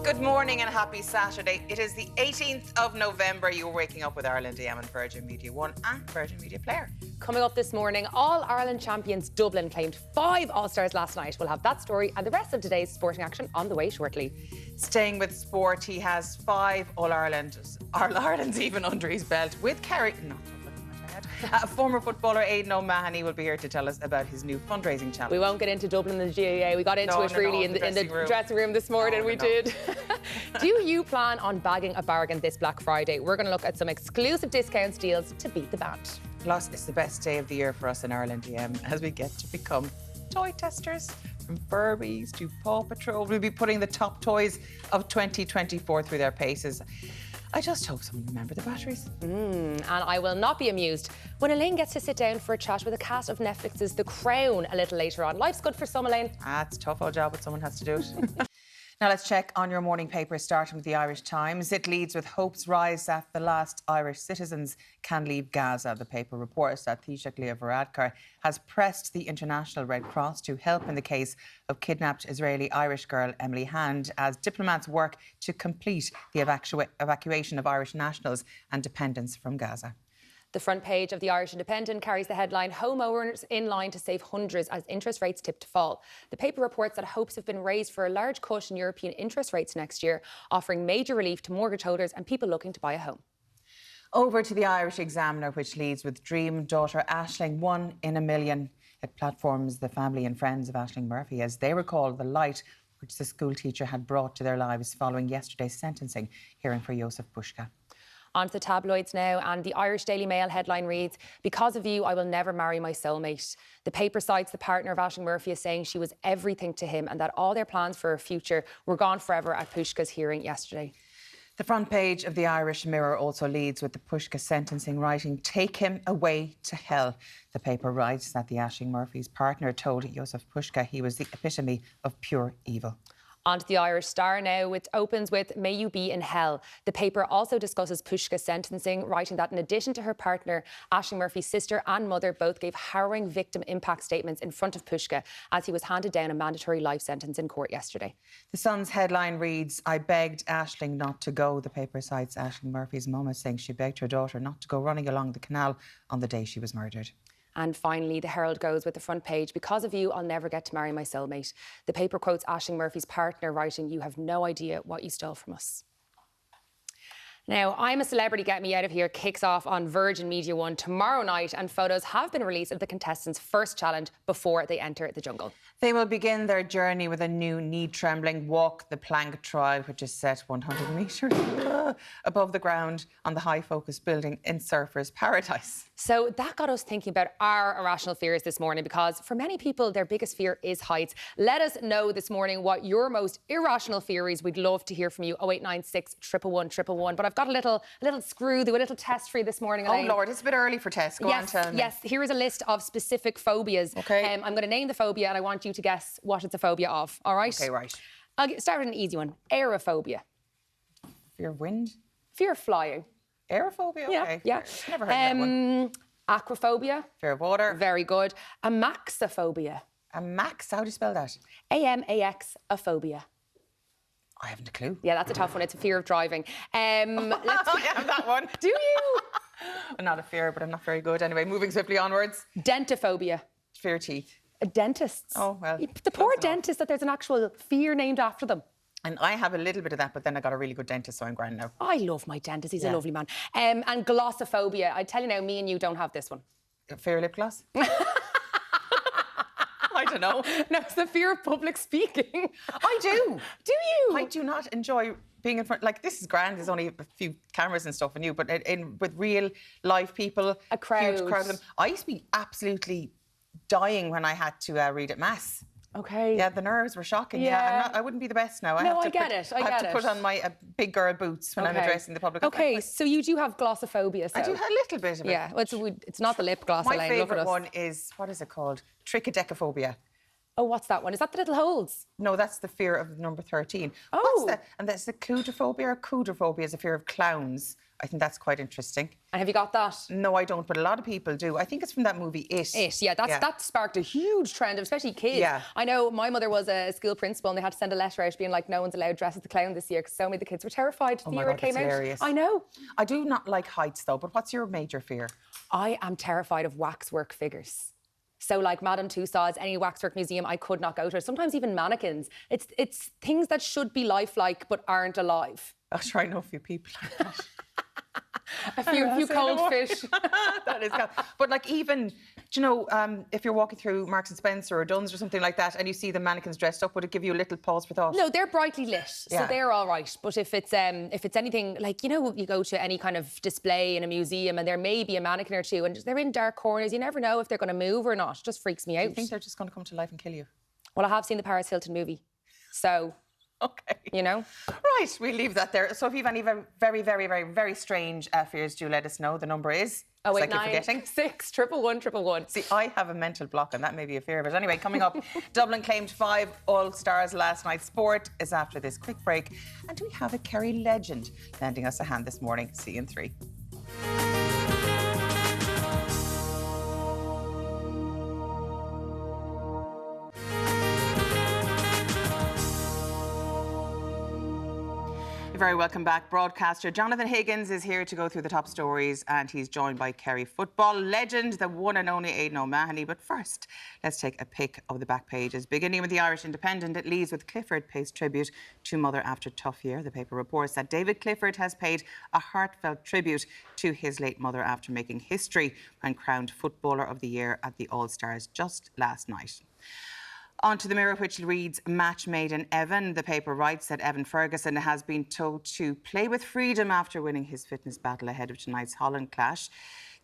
Good morning and happy Saturday. It is the 18th of November. You're waking up with Ireland AM and Virgin Media One and Virgin Media Player. Coming up this morning, All-Ireland champions Dublin claimed 5 All-Stars last night. We'll have that story and the rest of today's sporting action on the way shortly. Staying with sport, he has 5 All-Irelands even under his belt with Kerry. Former footballer Aidan O'Mahony will be here to tell us about his new fundraising challenge. We won't get into Dublin and the GAA. We got into it really in the dressing room this morning. We did. Do you plan on bagging a bargain this Black Friday? We're going to look at some exclusive discounts deals to beat the band. Plus, it's the best day of the year for us in Ireland as we get to become toy testers. From Furbies to Paw Patrol, we'll be putting the top toys of 2024 through their paces. I just hope someone remembered the batteries. And I will not be amused when Elaine gets to sit down for a chat with a cast of Netflix's The Crown a little later on. Life's good for some, Elaine. It's a tough old job, but someone has to do it. Now let's check on your morning paper, starting with the Irish Times. It leads with hopes rise that the last Irish citizens can leave Gaza. The paper reports that Taoiseach Leo Varadkar has pressed the International Red Cross to help in the case of kidnapped Israeli-Irish girl Emily Hand as diplomats work to complete the evacuation of Irish nationals and dependents from Gaza. The front page of the Irish Independent carries the headline, Homeowners in line to save hundreds as interest rates tip to fall. The paper reports that hopes have been raised for a large cut in European interest rates next year, offering major relief to mortgage holders and people looking to buy a home. Over to the Irish Examiner, which leads with dream daughter Aisling, 1 in a million. It platforms the family and friends of Aisling Murphy as they recall the light which the school teacher had brought to their lives following yesterday's sentencing hearing for Jozef Puska. On to the tabloids now, and the Irish Daily Mail headline reads, because of you, I will never marry my soulmate. The paper cites the partner of Aisling Murphy as saying she was everything to him and that all their plans for a future were gone forever at Puska's hearing yesterday. The front page of the Irish Mirror also leads with the Puska sentencing, writing, take him away to hell. The paper writes that the Aisling Murphy's partner told Jozef Puska he was the epitome of pure evil. On to the Irish Star now, which opens with, may you be in hell. The paper also discusses Puska's sentencing, writing that in addition to her partner, Aisling Murphy's sister and mother both gave harrowing victim impact statements in front of Puska as he was handed down a mandatory life sentence in court yesterday. The Sun's headline reads, I begged Aisling not to go. The paper cites Aisling Murphy's mum as saying she begged her daughter not to go running along the canal on the day she was murdered. And finally, the Herald goes with the front page, because of you, I'll never get to marry my soulmate. The paper quotes Aisling Murphy's partner, writing, you have no idea what you stole from us. Now, I'm a Celebrity, Get Me Out of Here kicks off on Virgin Media One tomorrow night, and photos have been released of the contestants' first challenge before they enter the jungle. They will begin their journey with a new knee-trembling walk the plank trial, which is set 100 metres above the ground on the high-focus building in Surfers Paradise. So that got us thinking about our irrational fears this morning, because for many people, their biggest fear is heights. Let us know this morning what your most irrational fear is. We'd love to hear from you, 0896 111 111. But I've got a little screw, do a little test for you this morning, Elaine. Oh, Lord, it's a bit early for tests. Go on, tell me. Yes, here is a list of specific phobias. OK. I'm going to name the phobia and I want you to guess what it's a phobia of, all right? OK, right. I'll start with an easy one. Aerophobia. Fear of wind? Fear of flying. Aerophobia? OK. Yeah. Never heard of that one. Aquaphobia. Fear of water. Very good. Amaxophobia. How do you spell that? AMAX-aphobia. I haven't a clue. Yeah, that's a tough one. It's a fear of driving. Let's I have that one. Do you? I'm not a fear, but I'm not very good. Anyway, moving swiftly onwards. Dentophobia. Fear of teeth. Dentists. Oh, well. The poor dentists, that there's an actual fear named after them. And I have a little bit of that, but then I got a really good dentist, so I'm grand now. I love my dentist. He's a lovely man. And glossophobia. I tell you now, me and you don't have this one. Fear of lip gloss? I don't know. No, it's the fear of public speaking. I do. Do you? I do not enjoy being in front. Like, this is grand. There's only a few cameras and stuff and you, but with real live people, a crowd. Huge crowd of them. I used to be absolutely dying when I had to read at Mass. Okay. Yeah, the nerves were shocking. Yeah. I wouldn't be the best now. I get it. I have to put on my big girl boots when I'm addressing the public. Okay, so you do have glossophobia. So. I do have a little bit of it. Yeah, well, it's not the lip gloss. My favourite one is, what is it called? Trichodecaphobia. Oh, what's that one? Is that the little holes? No, that's the fear of number 13. Oh. What's that? And that's the claustrophobia or coulrophobia is a fear of clowns. I think that's quite interesting. And have you got that? No, I don't, but a lot of people do. I think it's from that movie It. Yeah, that sparked a huge trend, especially kids. Yeah. I know my mother was a school principal and they had to send a letter out being like, no one's allowed dressed as the clown this year because so many of the kids were terrified the year it came out. Hilarious. I know. I do not like heights though, but what's your major fear? I am terrified of waxwork figures. So like Madame Tussauds, any waxwork museum, I could not go to. Sometimes even mannequins. It's things that should be lifelike but aren't alive. I'll try know a few people like that. A few cold fish. That is good. But like even, do you know, if you're walking through Marks and Spencer or Dunn's or something like that and you see the mannequins dressed up, would it give you a little pause for thought? No, they're brightly lit, so Yeah. they're all right. But if it's anything like, you know, you go to any kind of display in a museum and there may be a mannequin or two and they're in dark corners, you never know if they're going to move or not. It just freaks me out. Do you think they're just going to come to life and kill you? Well, I have seen the Paris Hilton movie, so... Okay. You know? Right, we'll leave that there. So if you've any very, very, very, very strange fears, do let us know. The number is... Oh, it's like you're forgetting. 6 111. See, I have a mental block and that may be a fear. But anyway, coming up, Dublin claimed 5 All-Stars last night. Sport is after this quick break. And we have a Kerry legend lending us a hand this morning. See you in 3. You're very welcome back. Broadcaster Jonathan Higgins is here to go through the top stories and he's joined by Kerry football legend, the one and only Aidan O'Mahony. But first, let's take a pick of the back pages. Beginning with the Irish Independent, it leads with Clifford pays tribute to mother after tough year. The paper reports that David Clifford has paid a heartfelt tribute to his late mother after making history when crowned Footballer of the Year at the All-Stars just last night. On to the Mirror, which reads, match made in Evan. The paper writes that Evan Ferguson has been told to play with freedom after winning his fitness battle ahead of tonight's Holland clash.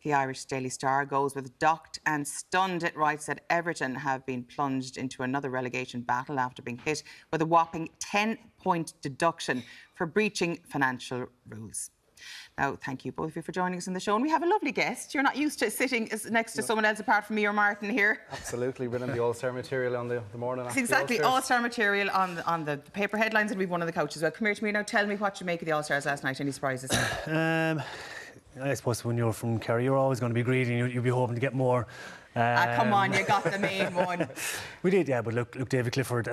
The Irish Daily Star goes with docked and stunned. It writes that Everton have been plunged into another relegation battle after being hit with a whopping 10-point deduction for breaching financial rules. Now, thank you both of you for joining us on the show. And we have a lovely guest. You're not used to sitting next to someone else apart from me or Martin here. Absolutely, been in the All-Star material on the morning after Exactly, the All-Stars. All-Star material on the paper headlines, and we've one of the coaches. Well, come here to me now. Tell me what you make of the All-Stars last night. Any surprises? I suppose when you're from Kerry, you're always going to be greedy and you'll be hoping to get more. Come on, you got the main one. We did, yeah, but look, David Clifford, he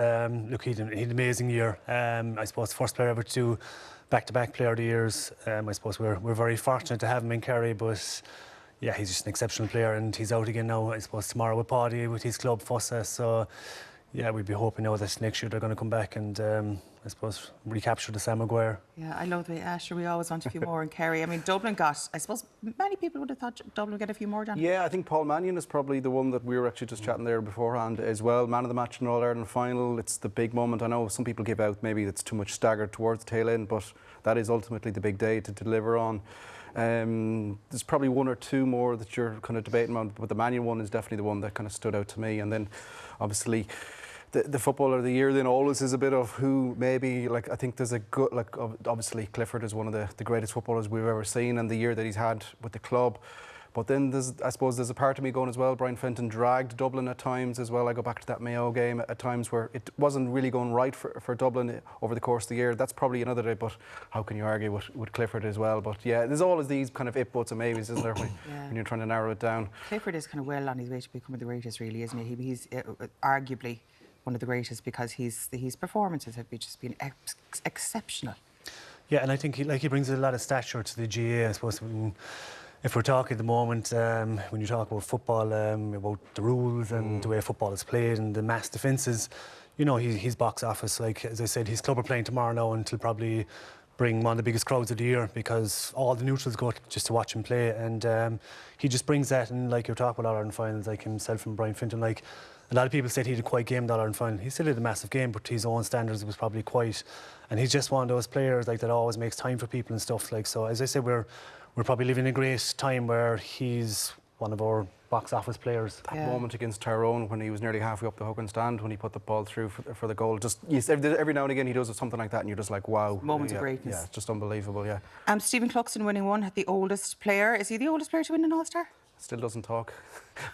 had an amazing year. I suppose first player ever to back-to-back Player of the Years. I suppose we're very fortunate to have him in Kerry, but yeah, he's just an exceptional player and he's out again now, I suppose, tomorrow with Paddy, with his club, Fossa. So yeah, we'd be hoping now that next year they're going to come back and I suppose recapture the Sam Maguire. Yeah, I love the way Asher. We always want a few more in Kerry. I mean, Dublin got, I suppose, many people would have thought Dublin would get a few more, John. Yeah, I think Paul Mannion is probably the one that we were actually just chatting there beforehand as well. Man of the match in All-Ireland final. It's the big moment. I know some people give out maybe it's too much staggered towards the tail end, but that is ultimately the big day to deliver on. There's probably one or two more that you're kind of debating on, but the Mannion one is definitely the one that kind of stood out to me. And then obviously the Footballer of the Year then always is a bit of who maybe, like, I think there's a good, like, obviously Clifford is one of the greatest footballers we've ever seen and the year that he's had with the club. But then I suppose there's a part of me going as well. Brian Fenton dragged Dublin at times as well. I go back to that Mayo game at times where it wasn't really going right for Dublin over the course of the year. That's probably another day, but how can you argue with Clifford as well? But yeah, there's always these kind of if-buts and maybes, isn't there, when you're trying to narrow it down. Clifford is kind of well on his way to becoming the greatest, really, isn't he? He's arguably one of the greatest because his performances have just been exceptional. Yeah, and I think he brings a lot of stature to the GA, I suppose. If we're talking at the moment, when you talk about football, about the rules and the way football is played and the mass defences, you know, he's box office. Like, as I said, his club are playing tomorrow now and he'll probably bring one of the biggest crowds of the year because all the neutrals go just to watch him play. And he just brings that, and like you're talking about All-Ireland finals, like himself and Brian Fenton, like, a lot of people said he had a quiet game in the All-Ireland final. He still had a massive game, but to his own standards, it was probably quiet. And he's just one of those players like that always makes time for people and stuff. Like, so, as I said, we're probably living in a great time where he's one of our box office players. That moment against Tyrone when he was nearly halfway up the hook and stand when he put the ball through for the goal. Just every now and again he does something like that and you're just like, wow. Moments of greatness. Yeah, it's just unbelievable, yeah. Stephen Cluxton winning one, the oldest player. Is he the oldest player to win an All-Star? Still doesn't talk.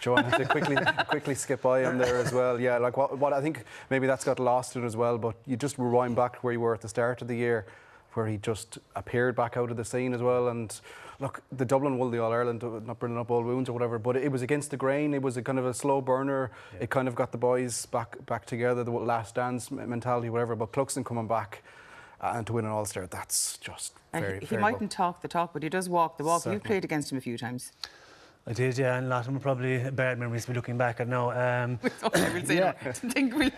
Joanne had to quickly skip by him there as well. Yeah, like what I think maybe that's got lost in it as well. But you just rewind back to where you were at the start of the year, where he just appeared back out of the scene as well. And look, the Dublin won the All-Ireland, not bringing up old wounds or whatever, but it was against the grain. It was a kind of a slow burner. Yeah. It kind of got the boys back together, the last dance mentality, whatever. But Cluxton coming back and to win an All-Star, that's just very, he very mightn't talk the talk, but he does walk the walk. Certainly. You've played against him a few times. I did, yeah, and a lot of them are probably bad memories to be looking back at now. I think we'll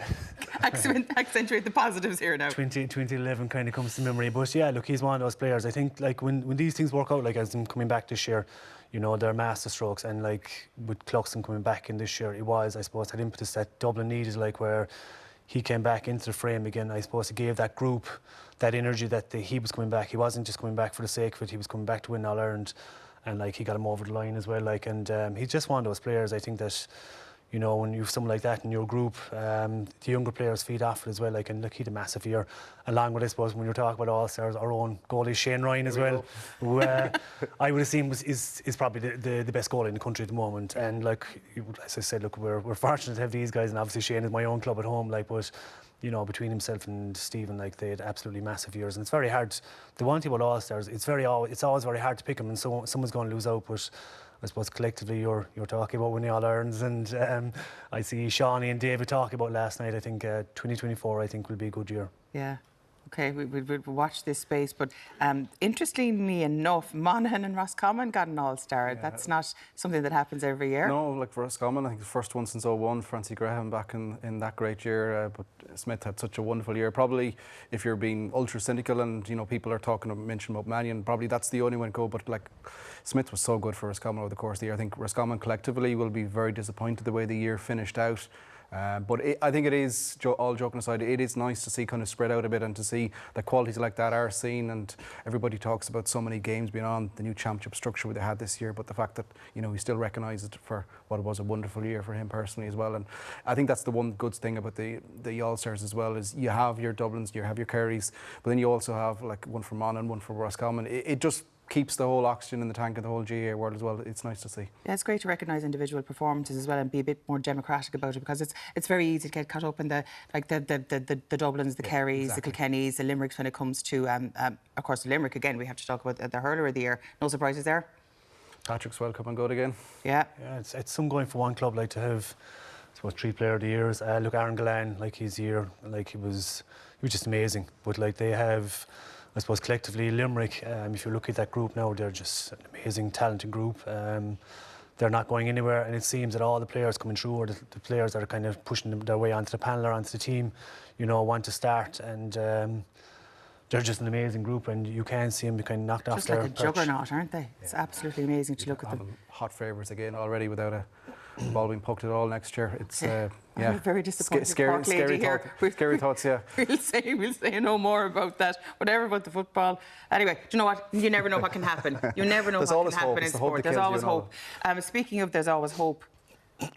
accentuate the positives here now. 2011 kind of comes to memory. But yeah, look, he's one of those players. I think like when these things work out, like as him coming back this year, you know, they're master strokes. And like with Cluxton coming back in this year, it was, I suppose, that impetus that Dublin needed, like where he came back into the frame again. I suppose he gave that group that energy that he was coming back. He wasn't just coming back for the sake of it. He was coming back to win All-Ireland. And like he got him over the line as well. Like, and he's just one of those players. I think that, you know, when you have someone like that in your group, the younger players feed off it as well. Like, and look, he had a massive year. Along with, I suppose, when you're talking about All-Stars, our own goalie Shane Ryan as well, who I would assume is probably the best goalie in the country at the moment. And like, as I said, look, we're fortunate to have these guys, and obviously Shane is my own club at home. Like, but you know, between himself and Stephen, like they had absolutely massive years, and it's very hard. The one thing about All-Stars, it's always very hard to pick them, and so someone's going to lose out. But I suppose collectively, you're talking about winning All-Irelands, and I see Shawnee and David talking about last night. I think 2024, I think, will be a good year. Yeah. Okay, we'll watch this space. But interestingly enough, Monaghan and Roscommon got an All-Star. Yeah. That's not something that happens every year. No, like for Roscommon, I think the first one since 2001, Francie Graham back in that great year. But Smith had such a wonderful year. Probably, if you're being ultra cynical and, you know, people are mentioning about Mannion, probably that's the only one to go. But like, Smith was so good for Roscommon over the course of the year. I think Roscommon collectively will be very disappointed the way the year finished out. But I think it is, all joking aside, it is nice to see kind of spread out a bit and to see that qualities like that are seen. And everybody talks about so many games being on, the new championship structure they had this year, but the fact that, you know, he still recognised it for what was a wonderful year for him personally as well. And I think that's the one good thing about the All-Stars as well, is you have your Dublins, you have your Kerrys, but then you also have like one for Monaghan, one for Roscommon. It just keeps the whole oxygen in the tank of the whole GAA world as well. It's nice to see. Yeah, it's great to recognise individual performances as well and be a bit more democratic about it, because it's very easy to get caught up in the Dublins, the Kerrys, exactly, the Kilkennys, the Limericks when it comes to of course the Limerick again. We have to talk about the hurler of the year. No surprises there. Patrick Swell come and good again. Yeah. Yeah, it's some going for one club, like to have, I suppose, 3 player of the years. Look, Aaron Gillane, like his year, like he was just amazing. But like they have, I suppose, collectively Limerick, if you look at that group now, they're just an amazing, talented group. They're not going anywhere, and it seems that all the players coming through, or the players that are kind of pushing their way onto the panel or onto the team, you know, want to start, and they're just an amazing group, and you can see them kind of knocked off their perch. Just like a juggernaut, aren't they? It's absolutely amazing to look at them. Hot favourites again already without a ball being poked at all next year. It's I'm very disappointed. Scary thoughts. Yeah. We'll say no more about that. Whatever about the football. Anyway, do you know what? You never know what can happen. You never know what can happen in sport. There's always hope. Speaking of there's always hope,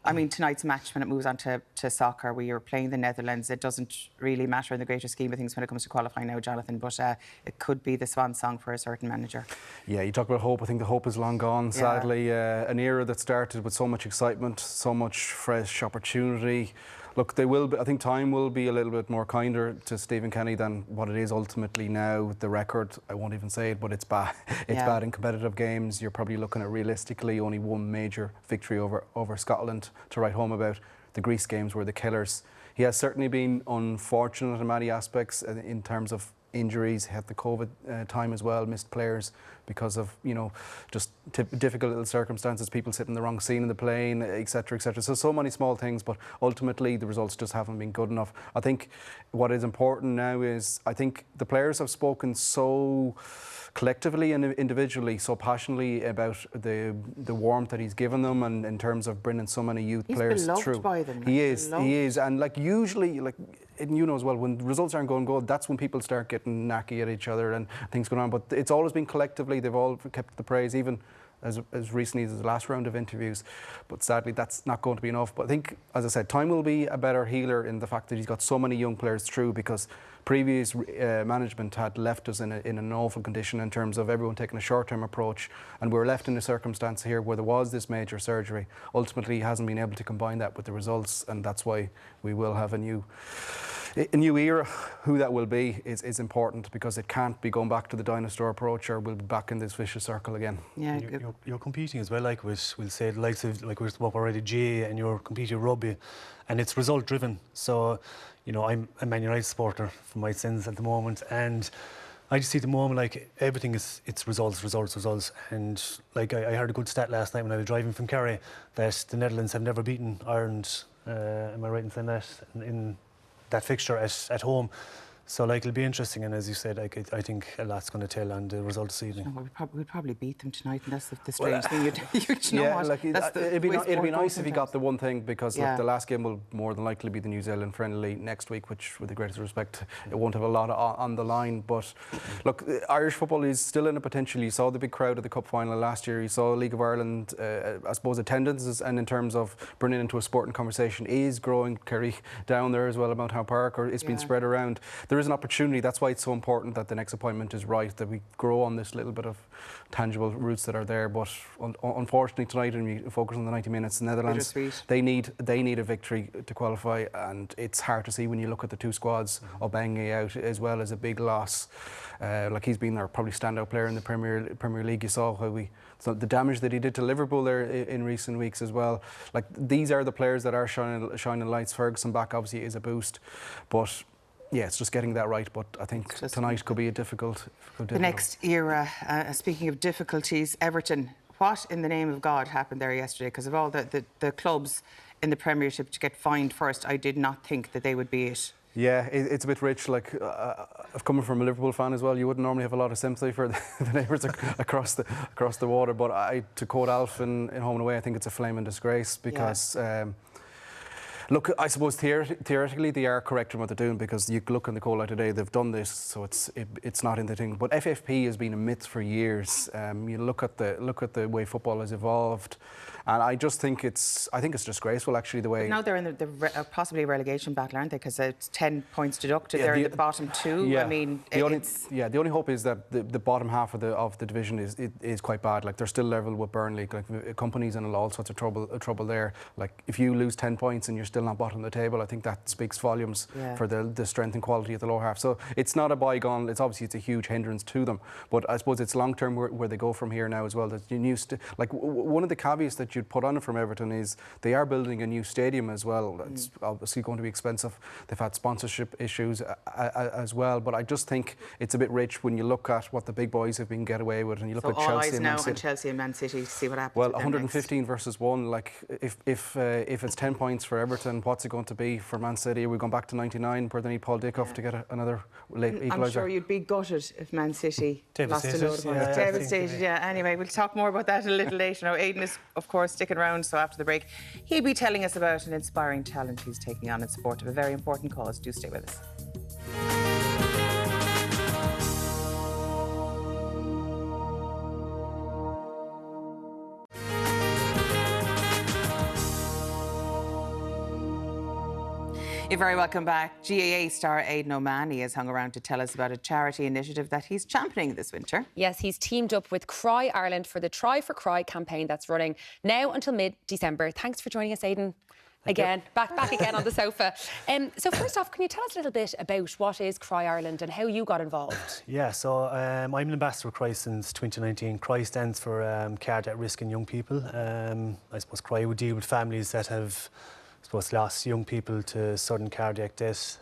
I mean, tonight's match, when it moves on to soccer, we are playing the Netherlands. It doesn't really matter in the greater scheme of things when it comes to qualifying now, Jonathan, but it could be the swan song for a certain manager. Yeah, you talk about hope. I think the hope is long gone, sadly. An era that started with so much excitement, so much fresh opportunity. Look, I think time will be a little bit more kinder to Stephen Kenny than what it is ultimately now. The record, I won't even say it, but it's bad. It's bad in competitive games. You're probably looking at realistically only one major victory over Scotland to write home about. The Greece games were the killers. He has certainly been unfortunate in many aspects in terms of injuries. He had the COVID time as well, missed players because of, you know, just difficult little circumstances, people sitting in the wrong seat in the plane, etc., etc. So many small things, but ultimately the results just haven't been good enough. I think what is important now is, I think the players have spoken so collectively and individually, so passionately about the warmth that he's given them, and in terms of bringing so many youth players through. He's beloved by them. He is, and like usually, like, and you know as well, when the results aren't going good, that's when people start getting knacky at each other and things going on. But it's always been collectively. They've all kept the praise. Even as recently as the last round of interviews. But sadly, that's not going to be enough. But I think, as I said, time will be a better healer in the fact that he's got so many young players through, because previous management had left us in an awful condition in terms of everyone taking a short-term approach, and we're left in a circumstance here where there was this major surgery. Ultimately, he hasn't been able to combine that with the results, and that's why we will have a new era. Who that will be is important, because it can't be going back to the dinosaur approach, or we'll be back in this vicious circle again. Yeah, You're competing as well, like with, we'll say, the likes of, like we're already GA, and you're competing with rugby, and it's result driven. So, you know, I'm a Man United supporter for my sins at the moment, and I just see at the moment, like, everything it's results. And like I heard a good stat last night when I was driving from Kerry, that the Netherlands have never beaten Ireland. Am I right in saying that, in that fixture at home? So, like, it'll be interesting, and as you said, like, I think a lot's going to tell on the result this evening. we'd probably beat them tonight, and that's the strange thing. You know Yeah, what? like, That's the it'd be way sport nice goes if he got the one thing, because Yeah. look, the last game will more than likely be the New Zealand friendly next week, which, with the greatest respect, it won't have a lot on the line. But look, Irish football is still in a potential. You saw the big crowd at the Cup final last year. You saw League of Ireland, I suppose, attendance, and in terms of bringing it into a sporting conversation, is growing. Kerry down there as well, about Mount Park, or it's been spread around. There is an opportunity. That's why it's so important that the next appointment is right, that we grow on this little bit of tangible roots that are there. But unfortunately tonight, when we focus on the 90 minutes, the Netherlands, they need a victory to qualify, and it's hard to see when you look at the two squads. Obange out as well as a big loss. Like, he's been our probably standout player in the Premier League. You saw so the damage that he did to Liverpool there in recent weeks as well. Like, these are the players that are shining lights. Ferguson back obviously is a boost, but yeah, it's just getting that right. But I think tonight could be a difficult. The next era. Speaking of difficulties, Everton. What in the name of God happened there yesterday? Because of all the clubs in the Premiership to get fined first, I did not think that they would be it. Yeah, it's a bit rich. Like, coming from a Liverpool fan as well, you wouldn't normally have a lot of sympathy for the neighbours across the water. But to quote Alf in Home and Away, I think it's a flaming disgrace, because. Look, I suppose theoretically they are correct in what they're doing, because you look in the Cold Light today, they've done this, so it's not in the thing. But FFP has been a myth for years. You look at the way football has evolved, and I just think it's disgraceful, actually, the way. But now they're in the possibly relegation battle, aren't they? Because it's 10 points deducted. They're in the bottom two. Yeah, I mean, the only hope is that the bottom half of the division is quite bad. Like, they're still level with Burnley. Like, companies in all sorts of trouble there. Like, if you lose 10 points and you're still not bottom of the table, I think that speaks volumes for the strength and quality of the lower half. So it's not a bygone. It's a huge hindrance to them. But I suppose it's long term where they go from here now as well. That you used to, like, one of the caveats that you'd put on it from Everton is they are building a new stadium as well. It's obviously going to be expensive. They've had sponsorship issues as well. But I just think it's a bit rich when you look at what the big boys have been get away with, and you look at all Chelsea eyes and now Man City. on Chelsea and Man City to see what happens. Well, with them 115 versus 1. Like, if it's 10 points for Everton, what's it going to be for Man City? Are we going back to 99 where they need Paul Dickoff to get another late equaliser? I'm sure you'd be gutted if Man City lost a load of points. Yeah, Devastated, yeah. Anyway, we'll talk more about that a little later. Now, Aidan is, of course, sticking around, so after the break, he'll be telling us about an inspiring talent he's taking on in support of a very important cause. Do stay with us. You're very welcome back. GAA star Aidan O'Mahony has hung around to tell us about a charity initiative that he's championing this winter. Yes, he's teamed up with Cry Ireland for the Try for Cry campaign that's running now until mid-December. Thanks for joining us, Aidan. Again, back again on the sofa. So first off, can you tell us a little bit about what is Cry Ireland and how you got involved? Yeah, so I'm an ambassador of Cry since 2019. Cry stands for Cardiac Risk in Young People. I suppose Cry would deal with families that have lost young people to sudden cardiac death.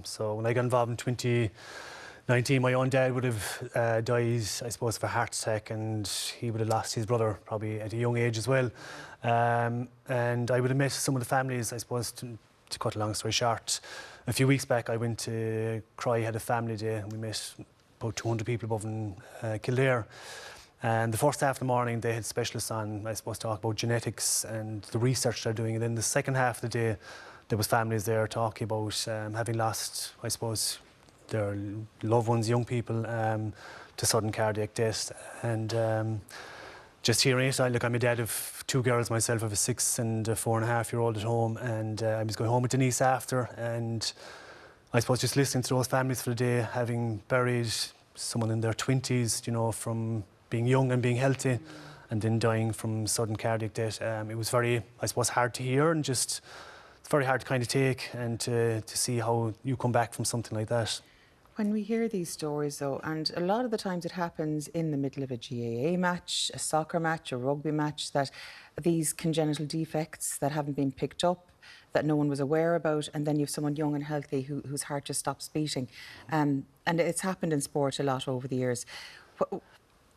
So when I got involved in 2019, my own dad would have died, I suppose, of a heart attack, and he would have lost his brother probably at a young age as well. And I would have met some of the families, I suppose, to cut a long story short. A few weeks back, I went to Cry, had a family day, and we met about 200 people above in Kildare. And the first half of the morning, they had specialists on, I suppose, talk about genetics and the research they're doing. And then the second half of the day, there was families there talking about having lost, I suppose, their loved ones, young people, to sudden cardiac death. And just hearing it, I'm a dad of 2 girls myself. I have a 6 and a 4.5-year-old at home, and I was going home with Denise after, and I suppose just listening to those families for the day, having buried someone in their 20s, you know, from being young and being healthy, and then dying from sudden cardiac death. It was very, I suppose, hard to hear, and just it's very hard to kind of take, and to see how you come back from something like that. When we hear these stories, though, and a lot of the times it happens in the middle of a GAA match, a soccer match, a rugby match, that these congenital defects that haven't been picked up, that no one was aware about, and then you have someone young and healthy whose heart just stops beating. And it's happened in sport a lot over the years.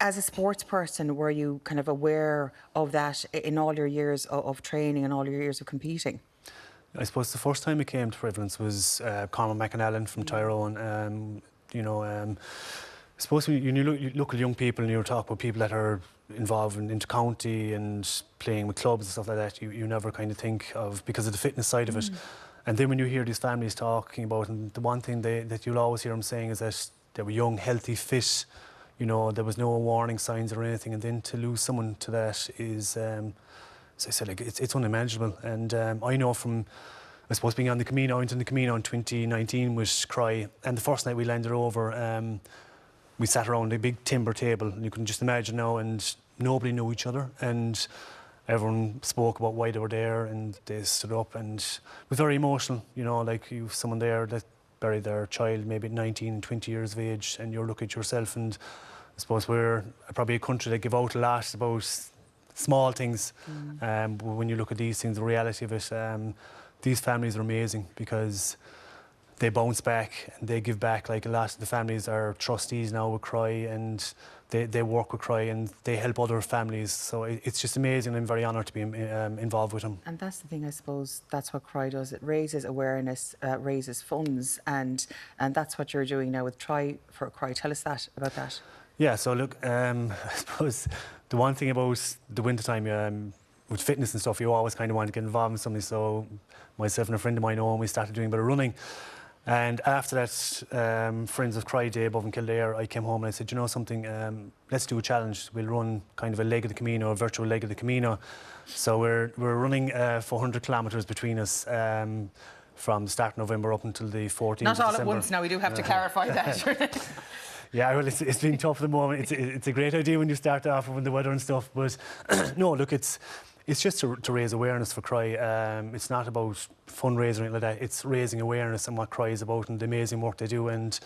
As a sports person, were you kind of aware of that in all your years of training and all your years of competing? I suppose the first time it came to prevalence was Cormac McAnallen from Tyrone. You know, I suppose when you look at young people and you talk about people that are involved in inter-county and playing with clubs and stuff like that, you never kind of think of, because of the fitness side of it. And then when you hear these families talking about, and the one thing that you'll always hear them saying is that they were young, healthy, fit, you know, there was no warning signs or anything, and then to lose someone to that is, as I said, like, it's unimaginable. And I know from, I suppose, being on the Camino, I went on the Camino in 2019 with Cry, and the first night we landed over, we sat around a big timber table, and you can just imagine now, and nobody knew each other, and everyone spoke about why they were there, and they stood up, and it was very emotional, you know, like you've someone there that buried their child maybe at 19, 20 years of age, and you look at yourself, and I suppose we're probably a country that give out a lot about small things. But when you look at these things, the reality of it, these families are amazing, because they bounce back and they give back. Like, a lot of the families are trustees now with Cry, and they work with Cry, and they help other families. So it's just amazing. I'm very honoured to be involved with them. And that's the thing, I suppose, that's what Cry does. It raises awareness, raises funds, and that's what you're doing now with Try for Cry. Tell us about that. Yeah, so look, I suppose the one thing about the wintertime, with fitness and stuff, you always kind of want to get involved in something. So myself and a friend of mine, Owen, we started doing a bit of running. And after that Friends of Cry Day above in Kildare, I came home and I said, you know something, let's do a challenge. We'll run kind of a leg of the Camino, a virtual leg of the Camino. So we're running 400 kilometres between us, from the start of November up until the 14th of December. Not all at once now, we do have to clarify that. Yeah, well, it's been tough at the moment. It's a great idea when you start off with the weather and stuff, but no, look, it's just to raise awareness for Cry. It's not about fundraising or anything like that. It's raising awareness and what Cry is about and the amazing work they do. And,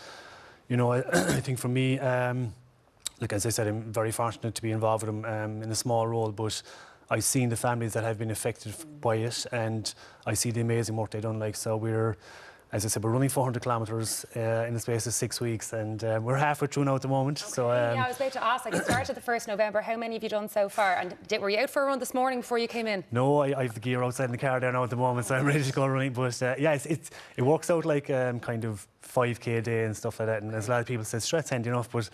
you know, I think for me, like, as I said, I'm very fortunate to be involved with them in a small role, but I've seen the families that have been affected by it, and I see the amazing work they've done. Like, so we're, as I said, we're running 400 kilometres in the space of 6 weeks, and we're halfway through now at the moment. Okay. So yeah, I was about to ask, like, it started the 1st November. How many have you done so far? And were you out for a run this morning before you came in? No, I have the gear outside in the car there now at the moment, so I'm ready to go running. But yeah, it works out like kind of 5K a day and stuff like that. And there's a lot of people say, sure, that's handy enough, but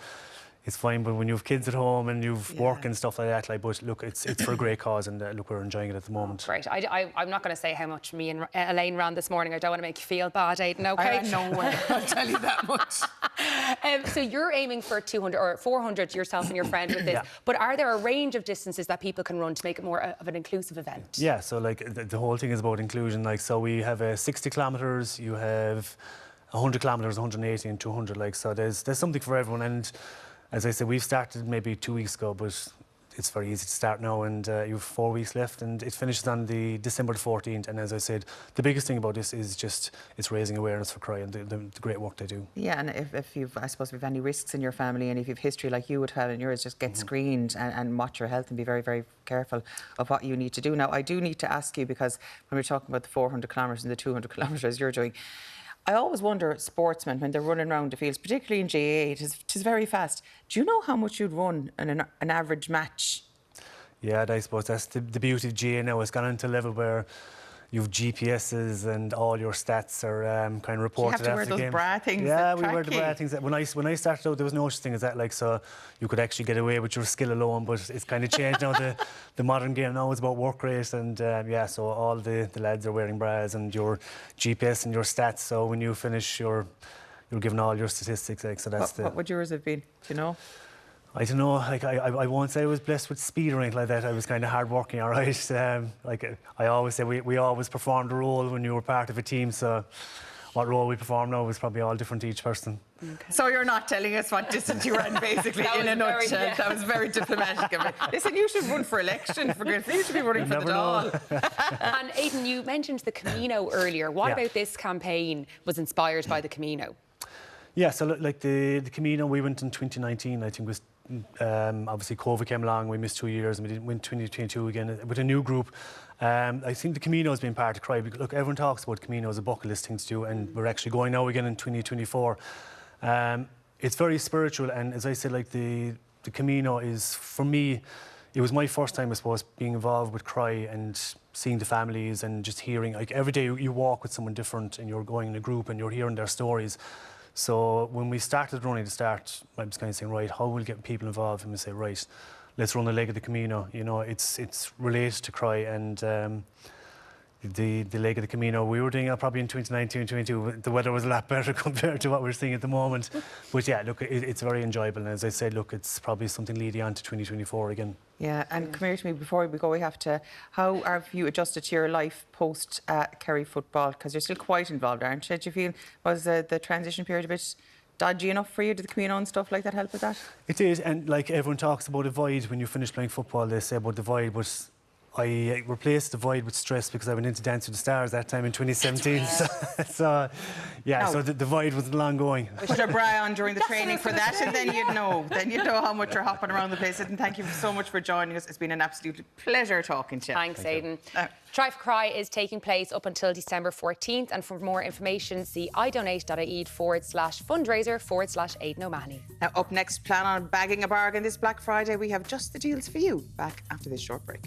it's fine. But when you have kids at home and you've work and stuff like that, like, but look, it's for a great cause, and look, we're enjoying it at the moment. Great. I'm not going to say how much me and Elaine ran this morning. I don't want to make you feel bad, Aidan, okay? No way, I'll tell you that much. So you're aiming for 200 or 400 yourself and your friend with this, Yeah. but are there a range of distances that people can run to make it more of an inclusive event? Yeah, so like the whole thing is about inclusion. Like, so we have 60 kilometres, you have 100 kilometres, 180 and 200. Like, so there's something for everyone. And as I said, we've started maybe 2 weeks ago, but it's very easy to start now, and you have 4 weeks left, and it finishes on the December the 14th. And as I said, the biggest thing about this is just it's raising awareness for Cry and the great work they do. Yeah, and if you've, I suppose, if you've any risks in your family, and if you've history like you would have in yours, just get screened and watch your health and be very, very careful of what you need to do. Now, I do need to ask you, because when we're talking about the 400 kilometres and the 200 kilometres you're doing, I always wonder, sportsmen, when they're running around the fields, particularly in GAA, it is very fast. Do you know how much you'd run in an average match? Yeah, I suppose that's the beauty of GAA now. It's gone into a level where you've GPSs and all your stats are kind of reported after the game. You have to wear those bra things. Yeah, we wear the bra things. When I started out, there was no such thing as that. Like, so you could actually get away with your skill alone, but it's kind of changed now. The modern game now is about work rate, and yeah, so all the lads are wearing bras and your GPS and your stats. So when you finish, you're given all your statistics. Like, so that's what would yours have been? Do you know? I don't know, like I won't say I was blessed with speed or anything like that. I was kind of hard working, all right. Like I always say, we always performed a role when you were part of a team, so what role we perform now is probably all different to each person. Okay. So you're not telling us what distance you ran, basically, in a nutshell. Yeah. That was very diplomatic of it. Listen, you should run for election, for goodness sake. You should be running for the Dáil. And Aidan, you mentioned the Camino earlier. What about this campaign was inspired by the Camino? Yeah, so like the Camino, we went in 2019, I think was obviously COVID came along, we missed 2 years, and we went 2022 again with a new group. I think the Camino has been part of Cry, because look, everyone talks about Camino as a bucket list thing to do, and we're actually going now again in 2024. It's very spiritual, and as I said, like the Camino is, for me, it was my first time, I suppose, being involved with Cry and seeing the families and just hearing, like every day you walk with someone different and you're going in a group and you're hearing their stories. So when we started running to start, I was kind of saying, right, how will we get people involved? And we say, right, let's run the leg of the Camino. You know, it's related to Cry, and the leg of the Camino, we were doing it probably in 2019, 2022. The weather was a lot better compared to what we're seeing at the moment. But yeah, look, it's very enjoyable. And as I said, look, it's probably something leading on to 2024 again. Yeah, and come here to me, before we go, we have to, how have you adjusted to your life post Kerry football? Because you're still quite involved, aren't you? Do you feel, was the transition period a bit dodgy enough for you? Did the Camino and stuff like that help with that? It is, and like everyone talks about a void when you finish playing football, they say about the void, but I replaced the void with stress because I went into Dance with the Stars that time in 2017. So the void wasn't long going. Put a bra on during the training for that, and then you'd know. Then you'd know how much you're hopping around the place. And thank you so much for joining us. It's been an absolute pleasure talking to you. Thanks, Aidan. Try for Cry is taking place up until December 14th, and for more information, see idonate.ie/fundraiser/Aidan O'Mahony. Now, up next, plan on bagging a bargain this Black Friday. We have just the deals for you. Back after this short break.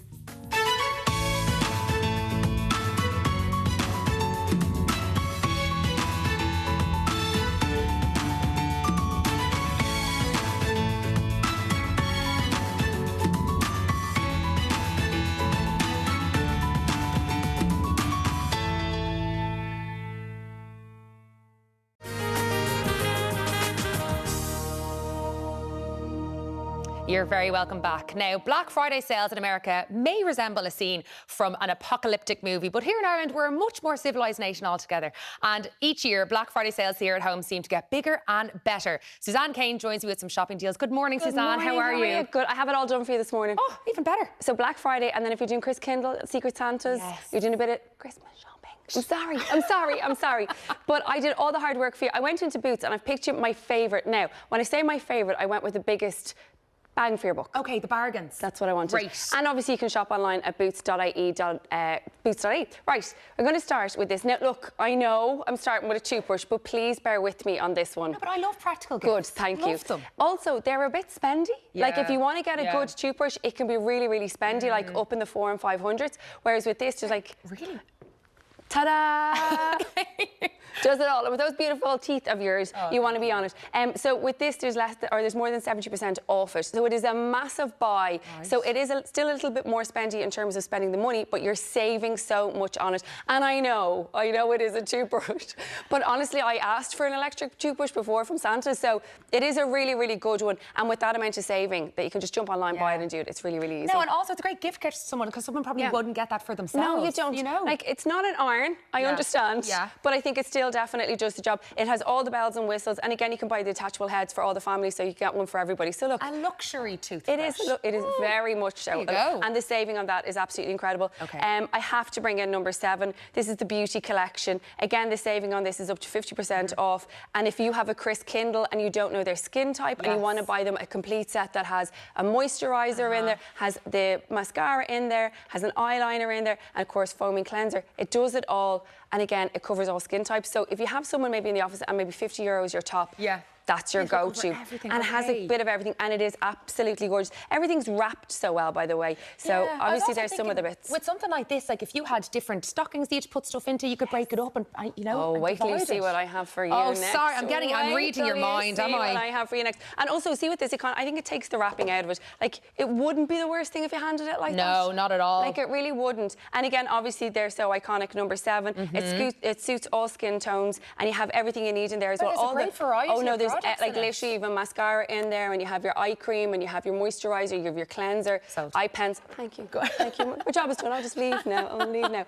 You're very welcome back. Now, Black Friday sales in America may resemble a scene from an apocalyptic movie, but here in Ireland, we're a much more civilised nation altogether. And each year, Black Friday sales here at home seem to get bigger and better. Suzanne Kane joins me with some shopping deals. Good morning, Suzanne. How are you? Good. I have it all done for you this morning. Oh, even better. So Black Friday, and then if you're doing Chris Kindle, Secret Santas, you're doing a bit of Christmas shopping. I'm sorry. But I did all the hard work for you. I went into Boots and I've picked you my favourite. Now, when I say my favourite, I went with the biggest bang for your buck. Okay, the bargains. That's what I wanted. Great. And obviously you can shop online at boots.ie. Right, we're going to start with this. Now, look, I know I'm starting with a toothbrush, but please bear with me on this one. No, but I love practical gifts. Good, thank you. Love them. Also, they're a bit spendy. Yeah. Like, if you want to get a good toothbrush, it can be really, really spendy, like up in the 400s and 500s. Whereas with this, just like... Really? Ta-da! Does it all. And with those beautiful teeth of yours, you want to be on it. So with this, there's more than 70% off it. So it is a massive buy. Nice. So it is still a little bit more spendy in terms of spending the money, but you're saving so much on it. And I know it is a toothbrush. But honestly, I asked for an electric toothbrush before from Santa, so it is a really, really good one. And with that amount of saving, that you can just jump online, buy it and do it. It's really, really easy. No, and also it's a great gift kit to someone, because someone probably wouldn't get that for themselves. No, you don't. You know? Like, it's not an iron, I understand. Yeah. But I think it still definitely does the job. It has all the bells and whistles, and again, you can buy the attachable heads for all the family, so you can get one for everybody. So look, a luxury toothbrush. It is very much so. There you go. And the saving on that is absolutely incredible. Okay. I have to bring in number 7. This is the beauty collection. Again, the saving on this is up to 50% off. And if you have a Chris Kindle and you don't know their skin type and you want to buy them a complete set that has a moisturizer in there, has the mascara in there, has an eyeliner in there, and of course foaming cleanser, it does it all. And again, it covers all skin types. So if you have someone maybe in the office and maybe €50 your top, that's your go-to. And it has a bit of everything, and it is absolutely gorgeous. Everything's wrapped so well, by the way. So obviously there's some of the bits. With something like this, like if you had different stockings that you'd put stuff into, you could break it up and Oh, wait till you see what I have for you next. Oh, sorry, I'm reading your mind, am I? What I have for you next. And also, see with this, I think it takes the wrapping out of it. Like, it wouldn't be the worst thing if you handed it like that. No, not at all. Like, it really wouldn't. And again, obviously, they're so iconic. Number 7, it suits all skin tones, and you have everything you need in there as well. There's a great variety. Oh no, there's products like in it. literally even mascara in there, and you have your eye cream, and you have your moisturiser, you have your cleanser, Sold. eye pens. Thank you. Thank you. My job is done. I'll just leave now. I'll leave now.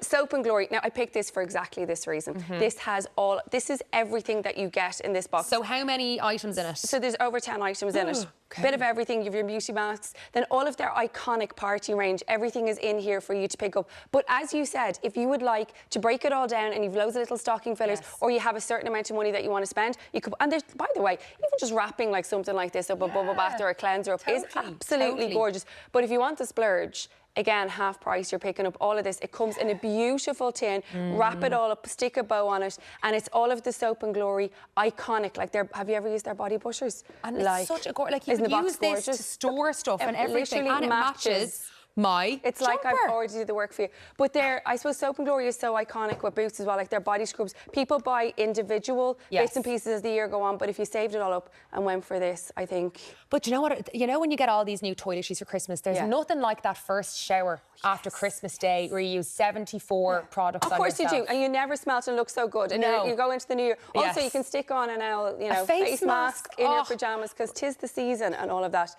Soap and Glory. Now I picked this for exactly this reason. This is everything that you get in this box. So how many items in it? So there's over 10 items in it. Okay. Bit of everything. You have your beauty masks, then all of their iconic party range. Everything is in here for you to pick up. But as you said, if you would like to break it all down and you've loads of little stocking fillers, or you have a certain amount of money that you want to spend, you could. And there's, by the way, even just wrapping like something like this up, a bubble bath or a cleanser up, is absolutely gorgeous. But if you want the splurge, again, half price, you're picking up all of this. It comes in a beautiful tin, wrap it all up, stick a bow on it, and it's all of the Soap and Glory iconic. Like, have you ever used their body butters? And it's such a like you isn't can the box use this to gorgeous? store stuff and everything, literally and it matches my It's like jumper. I've already did the work for you. But I suppose Soap and Glory is so iconic with boots as well, like their body scrubs. People buy individual bits and pieces as the year go on, but if you saved it all up and went for this, I think... But you know what? You know when you get all these new toiletries for Christmas, there's nothing like that first shower after Christmas Day where you use 74 products on Of course you yourself. do, and you never smelt and look so good. And you go into the new year. Also, you can stick on a face mask in your pyjamas, because 'tis the season and all of that.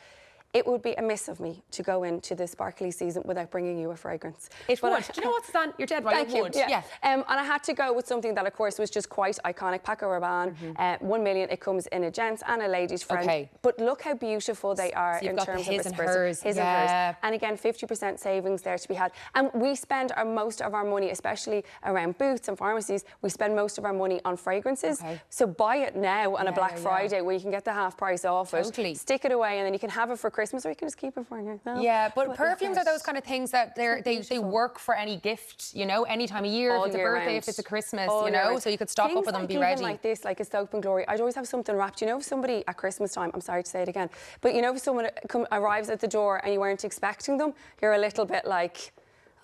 It would be amiss of me to go into the sparkly season without bringing you a fragrance. It would. Do you know what, Stan? You're dead right. Thank you. Would. Yeah. And I had to go with something that, of course, was just quite iconic. Paco Rabanne, 1 million. It comes in a gents and a ladies' friend. Okay. But look how beautiful they are So you've in got terms the his of and hers. His and hers. And again, 50% savings there to be had. And we spend most of our money, especially around booths and pharmacies, we spend most of our money on fragrances. Okay. So buy it now on a Black Friday where you can get the half price off it. Stick it away, and then you can have it for Christmas, or you can just keep it for yourself. Yeah, but perfumes are those kind of things that they work for any gift, any time of year, if it's a birthday, if it's a Christmas, so you could stock up with them and be ready. Like this, like a Soap and Glory, I'd always have something wrapped. If somebody at Christmas time, I'm sorry to say it again, but if someone arrives at the door and you weren't expecting them, you're a little bit like,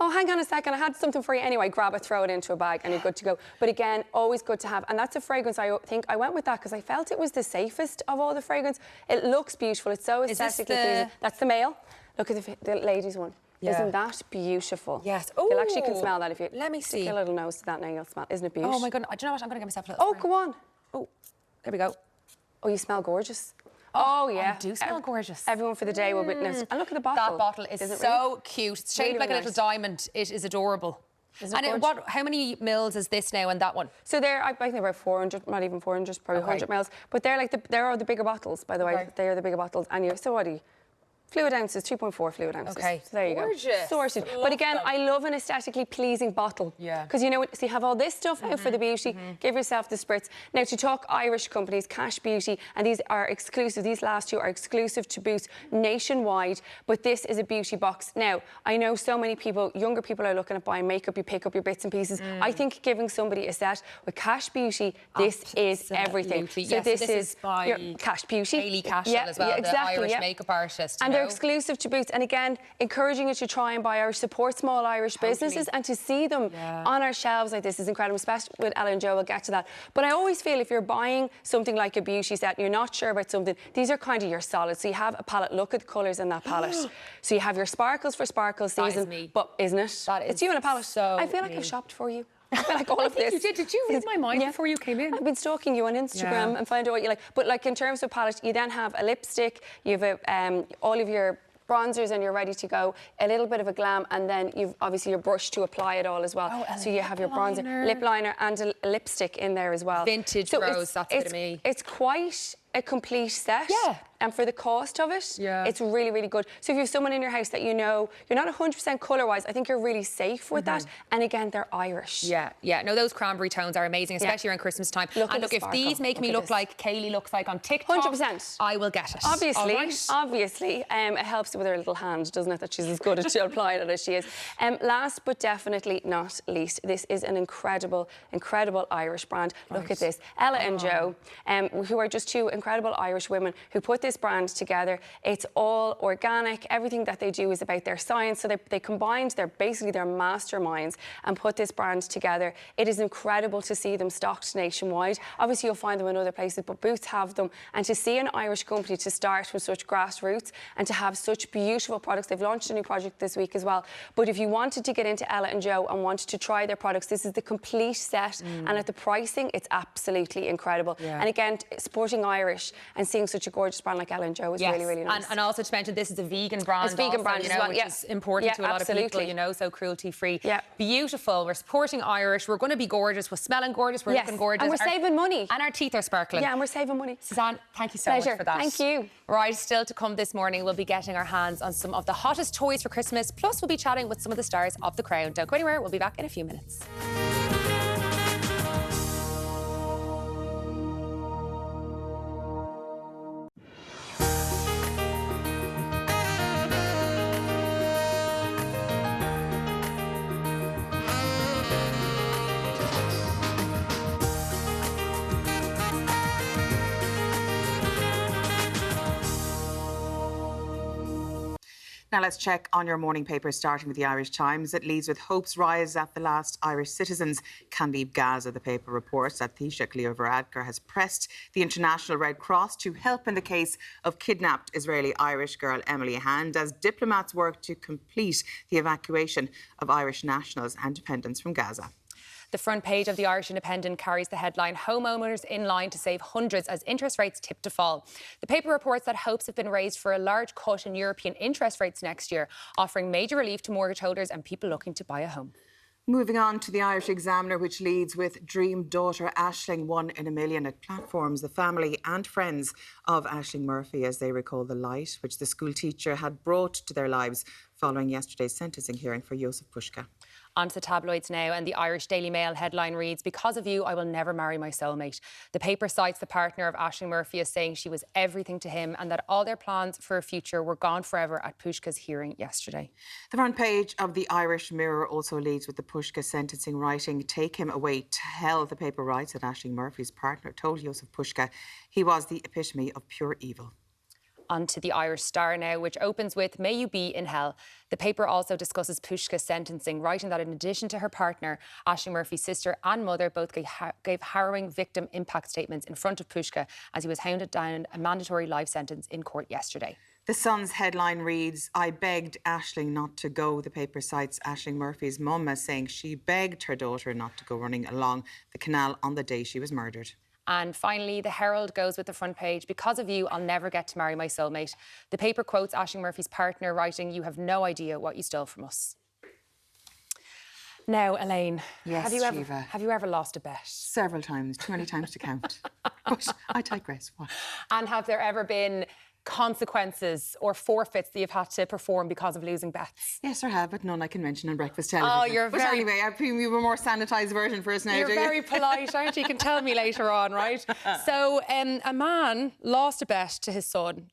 oh, hang on a second, I had something for you anyway. Grab it, throw it into a bag, and you're good to go. But again, always good to have. And that's a fragrance, I think I went with that because I felt it was the safest of all the fragrance. It looks beautiful. It's so aesthetically pleasing. That's the male. Look at the ladies' one. Yeah. Isn't that beautiful? Yes. You actually can smell that if you... Let me see. Stick a little nose to that now, you'll smell. Isn't it beautiful? Oh, my goodness. Do you know what? I'm going to get myself a little Oh, go on. Oh, there we go. Oh, you smell gorgeous. Oh, yeah. I do smell gorgeous. Everyone for the day will witness. And look at the bottle. That bottle is so cute. It's shaped like a little diamond. It is adorable. And how many mils is this now and that one? So I think about 400, not even 400, probably 100 mils. But they're they're the bigger bottles, by the way. They are the bigger bottles. And fluid ounces, 2.4 fluid ounces. Okay. So there you go. Sorted. But again, I love an aesthetically pleasing bottle. Yeah. Because so you have all this stuff out for the beauty. Give yourself the spritz. Now, to talk Irish companies, Cash Beauty, and these are exclusive. These last two are exclusive to Boots nationwide. But this is a beauty box. Now, I know so many people, younger people, are looking at buying makeup. You pick up your bits and pieces. I think giving somebody a set with Cash Beauty, this is everything. So this is by your Cash Beauty. Hayley Cashel as well, the Irish makeup artist. And they're exclusive to Boots, and again, encouraging you to try and buy Irish, support small Irish businesses, and to see them on our shelves like this is incredible, especially with Ella and Joe. We'll get to that. But I always feel if you're buying something like a beauty set and you're not sure about something, these are kind of your solids. So you have a palette, look at the colours in that palette. So you have your sparkles for sparkle season, but isn't it? It's you in a palette. So I feel like I've shopped for you. I feel like all of this. You did. Did you read my mind before you came in? I've been stalking you on Instagram and find out what you like. But in terms of palette, you then have a lipstick, you have all of your bronzers, and you're ready to go. A little bit of a glam, and then you've obviously your brush to apply it all as well. So you have your bronzer, lip liner, and a lipstick in there as well. Vintage rose, that's it to me. It's quite a complete set. Yeah. And for the cost of it, it's really, really good. So if you have someone in your house that you're not 100% colour-wise, I think you're really safe with that. And again, they're Irish. Yeah. No, those cranberry tones are amazing, especially around Christmas time. Look, if these make me look like Kaylee looks like on TikTok, 100%. I will get it. Obviously. It helps with her little hand, doesn't it, that she's as good at applying it as she is. Last but definitely not least, this is an incredible, incredible Irish brand. Look at this. Ella and Joe, who are just two incredible Irish women who put this brand together. It's all organic. Everything that they do is about their science. So they combined their masterminds and put this brand together. It is incredible to see them stocked nationwide. Obviously, you'll find them in other places, but Boots have them. And to see an Irish company to start from such grassroots and to have such beautiful products. They've launched a new project this week as well. But if you wanted to get into Ella and Joe and wanted to try their products, this is the complete set. And at the pricing, it's absolutely incredible. Yeah. And again, supporting Irish and seeing such a gorgeous brand like Ella and Joe is really, really nice. And also to mention, this is a vegan brand. It's vegan also, brand you as know, well, which is important to a lot of people, you know, so cruelty-free. Yeah. Beautiful. We're supporting Irish. We're going to be gorgeous. We're smelling gorgeous. We're looking gorgeous. And we're saving money. And our teeth are sparkling. Yeah, and we're saving money. Suzanne, thank you so much for that. Thank you. Right, still to come this morning, we'll be getting our hands on some of the hottest toys for Christmas. Plus, we'll be chatting with some of the stars of The Crown. Don't go anywhere. We'll be back in a few minutes. Now let's check on your morning paper, starting with the Irish Times. It leads with hopes rise at the last Irish citizens can leave Gaza. The paper reports that Taoiseach Leo Varadkar has pressed the International Red Cross to help in the case of kidnapped Israeli-Irish girl Emily Hand as diplomats work to complete the evacuation of Irish nationals and dependents from Gaza. The front page of the Irish Independent carries the headline, "Homeowners in line to save hundreds as interest rates tip to fall." The paper reports that hopes have been raised for a large cut in European interest rates next year, offering major relief to mortgage holders and people looking to buy a home. Moving on to the Irish Examiner, which leads with dream daughter Aisling 1 in a million. It platforms the family and friends of Aisling Murphy as they recall the light which the school teacher had brought to their lives following yesterday's sentencing hearing for Jozef Puska. On to the tabloids now, and the Irish Daily Mail headline reads, "Because of you, I will never marry my soulmate." The paper cites the partner of Aisling Murphy as saying she was everything to him and that all their plans for a future were gone forever at Puska's hearing yesterday. The front page of the Irish Mirror also leads with the Puska sentencing, writing, "Take him away to hell." The paper writes that Aisling Murphy's partner told Jozef Puska he was the epitome of pure evil. On to the Irish Star now, which opens with, "May you be in hell." The paper also discusses Puska's sentencing, writing that in addition to her partner, Aisling Murphy's sister and mother both gave harrowing victim impact statements in front of Puska as he was hounded down a mandatory life sentence in court yesterday. The Sun's headline reads, "I begged Aisling not to go." The paper cites Aisling Murphy's mum as saying she begged her daughter not to go running along the canal on the day she was murdered. And finally, the Herald goes with the front page, "Because of you, I'll never get to marry my soulmate." The paper quotes Aisling Murphy's partner, writing, "You have no idea what you stole from us." Now, Elaine, Yes, have you ever lost a bet? Several times, too many times to count. But I digress. What? And have there ever been consequences or forfeits that you've had to perform because of losing bets? Yes, there have, but none I can mention on breakfast television. Oh, you're but very... anyway, I presume you have a more sanitised version for us now, You're do you? very polite, aren't you? You can tell me later on, right? So, a man lost a bet to his son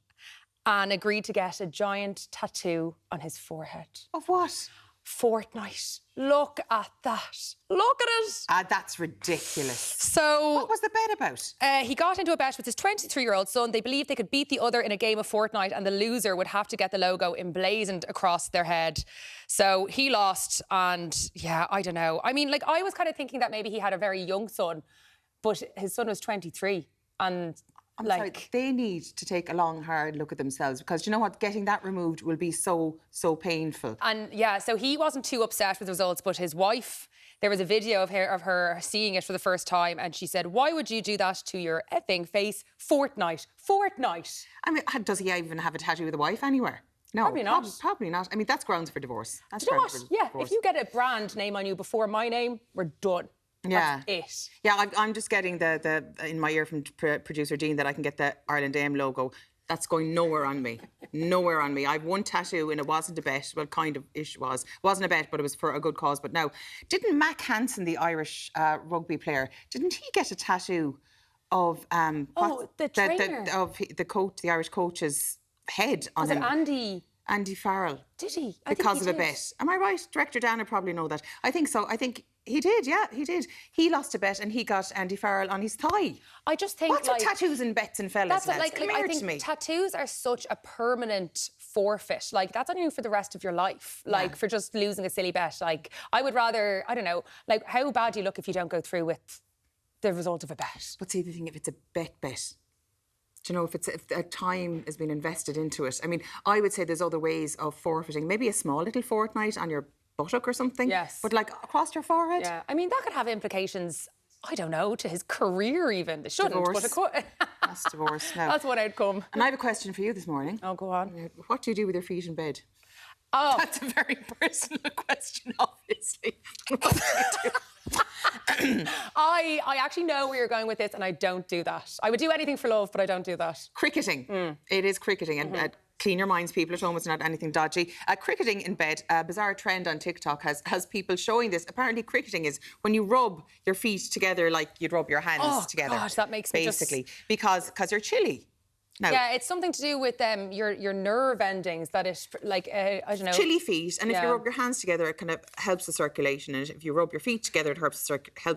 and agreed to get a giant tattoo on his forehead. Of what? Fortnite. Look at that. Look at it. That's ridiculous. So... What was the bet about? He got into a bet with his 23-year-old son. They believed they could beat the other in a game of Fortnite and the loser would have to get the logo emblazoned across their head. So he lost and, yeah, I don't know. I mean, like, I was kind of thinking that maybe he had a very young son, but his son was 23 and... I'm sorry, they need to take a long, hard look at themselves because you know what? Getting that removed will be so painful. And yeah, so he wasn't too upset with the results, but his wife, there was a video of her seeing it for the first time and she said, "Why would you do that to your effing face? Fortnite. Fortnite." I mean, does he even have a tattoo of the wife anywhere? No, probably not. Probably not. I mean, that's grounds for divorce. That's you know what? grounds for Yeah, divorce. if you get a brand name on you before my name, we're done. Yeah. That's it. Yeah, I'm just getting the in my ear from producer Dean that I can get the Ireland AM logo. That's going nowhere on me. Nowhere on me. I've one tattoo and it wasn't a bet. Well, kind of ish was. It wasn't a bet, but it was for a good cause. But now, didn't Mac Hansen, the Irish rugby player, didn't he get a tattoo of the trainer of the coach, the Irish coach's head on him? Was it Andy Farrell? Did he? Because of a bet. Am I right? Director Dan would probably know that. I think so. I think He did, yeah, he did. He lost a bet and he got Andy Farrell on his thigh. I just think What's with tattoos and bets and fellas? That's what, lads? like, Come I here to think me. tattoos are such a permanent forfeit. Like, that's on you for the rest of your life. Like, for just losing a silly bet. Like, I would rather, I don't know, like, how bad do you look if you don't go through with the result of a bet? But see, the thing, if it's a bet, do you know, if a time has been invested into it. I mean, I would say there's other ways of forfeiting. Maybe a small little fortnight on your buttock or something. Yes. But like across your forehead. Yeah. I mean, that could have implications, I don't know, to his career even. It shouldn't, but it could. That's divorce. No. That's one outcome. And I have a question for you this morning. Oh, go on. What do you do with your feet in bed? Oh. That's a very personal question, obviously. What do you do? I actually know where you're going with this, and I don't do that. I would do anything for love, but I don't do that. Cricketing. It is cricketing. And clean your minds, people at home. It's not anything dodgy. Cricketing in bed. A bizarre trend on TikTok has people showing this. Apparently, cricketing is when you rub your feet together like you'd rub your hands together. Oh, gosh, that makes me basically because you're chilly. Now, yeah, it's something to do with your nerve endings that it, like, I don't know. chilly feet, and if you rub your hands together, it kind of helps the circulation. And if you rub your feet together, it helps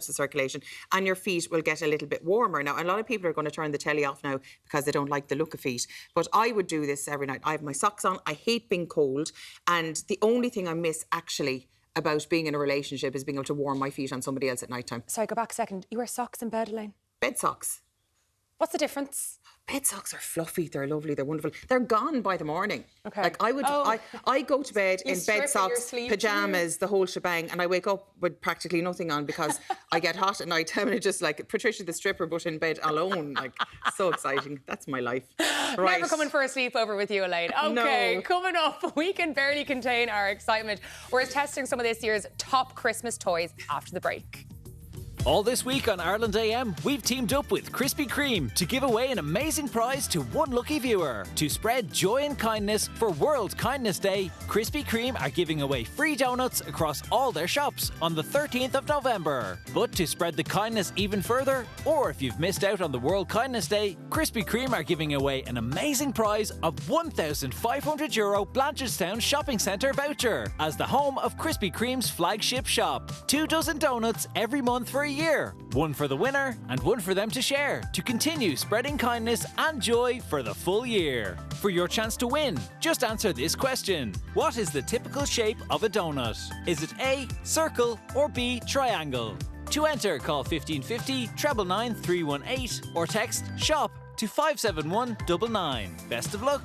the circulation, and your feet will get a little bit warmer. Now, a lot of people are going to turn the telly off now because they don't like the look of feet. But I would do this every night. I have my socks on. I hate being cold, and the only thing I miss actually about being in a relationship is being able to warm my feet on somebody else at night time. Sorry, go back a second. You wear socks in bed, Elaine? Bed socks. What's the difference? Bed socks are fluffy, they're lovely, they're wonderful. They're gone by the morning. Okay. Like I go to bed in strip bed in socks, your sleep, pyjamas, the whole shebang, and I wake up with practically nothing on because I get hot at night time and it's just like Patricia the stripper but in bed alone. Like, so exciting. That's my life. Right. Never coming for a sleepover with you, Elaine. Okay, No. coming up, we can barely contain our excitement. We're testing some of this year's top Christmas toys after the break. All this week on Ireland AM, we've teamed up with Krispy Kreme to give away an amazing prize to one lucky viewer. To spread joy and kindness for World Kindness Day, Krispy Kreme are giving away free donuts across all their shops on the 13th of November. But to spread the kindness even further, or if you've missed out on the World Kindness Day, Krispy Kreme are giving away an amazing prize of €1,500 Blanchardstown Shopping Centre voucher as the home of Krispy Kreme's flagship shop. 2 dozen donuts every month for a year. One for the winner and one for them to share to continue spreading kindness and joy for the full year. For your chance to win, just answer this question. What is the typical shape of a donut? Is it A, circle, or B, triangle? To enter, call 1550 999 318 or text SHOP to 57199. Best of luck.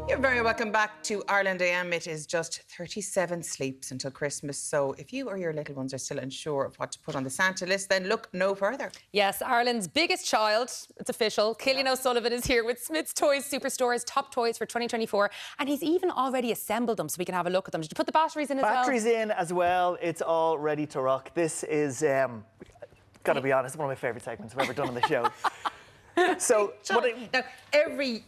You're very welcome back to Ireland AM. It is just 37 sleeps until Christmas. So if you or your little ones are still unsure of what to put on the Santa list, then look no further. Yes, Ireland's biggest child, it's official. Cillian O'Sullivan is here with Smith's Toys Superstore's top toys for 2024. And he's even already assembled them so we can have a look at them. Did you put the batteries in as well? Batteries in as well. It's all ready to rock. This is, got to be honest, one of my favourite segments I've ever done on the show. So, Now, every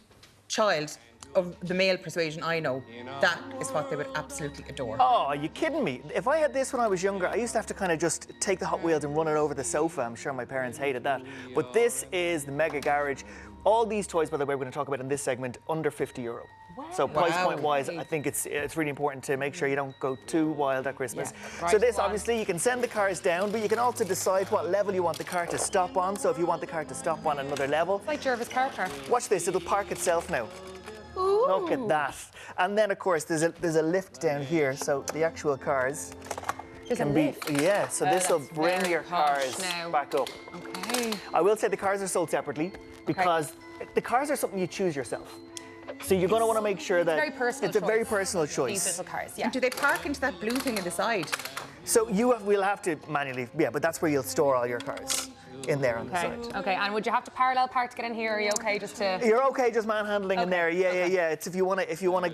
child of the male persuasion I know, that is what they would absolutely adore. oh, are you kidding me? If I had this when I was younger, I used to have to kind of just take the Hot Wheels and run it over the sofa. I'm sure my parents hated that. But this is the Mega Garage. All these toys, by the way, we're going to talk about in this segment, under €50. So price point wise, I think it's really important to make sure you don't go too wild at Christmas. Yeah, so this, one. obviously, you can send the cars down, but you can also decide what level you want the car to stop on. So if you want the car to stop on another level, It's like Jervis Carter. watch this, it'll park itself now. Ooh. Look at that. And then, of course, there's a lift down here, so the actual cars There's a can lift. be... Yeah, so this will that's bring very your posh cars now. back up. Okay. I will say the cars are sold separately because the cars are something you choose yourself. So you're going to want to make sure that Very personal it's a very choice. personal These choice. little cars, yeah. And do they park into that blue thing in the side? So we'll have to manually, yeah, but that's where you'll store all your cars, in there on the Okay. side. Okay, and would you have to parallel park to get in here? Are you okay just to... You're okay just manhandling in Okay, there. Yeah, okay. yeah. It's if you want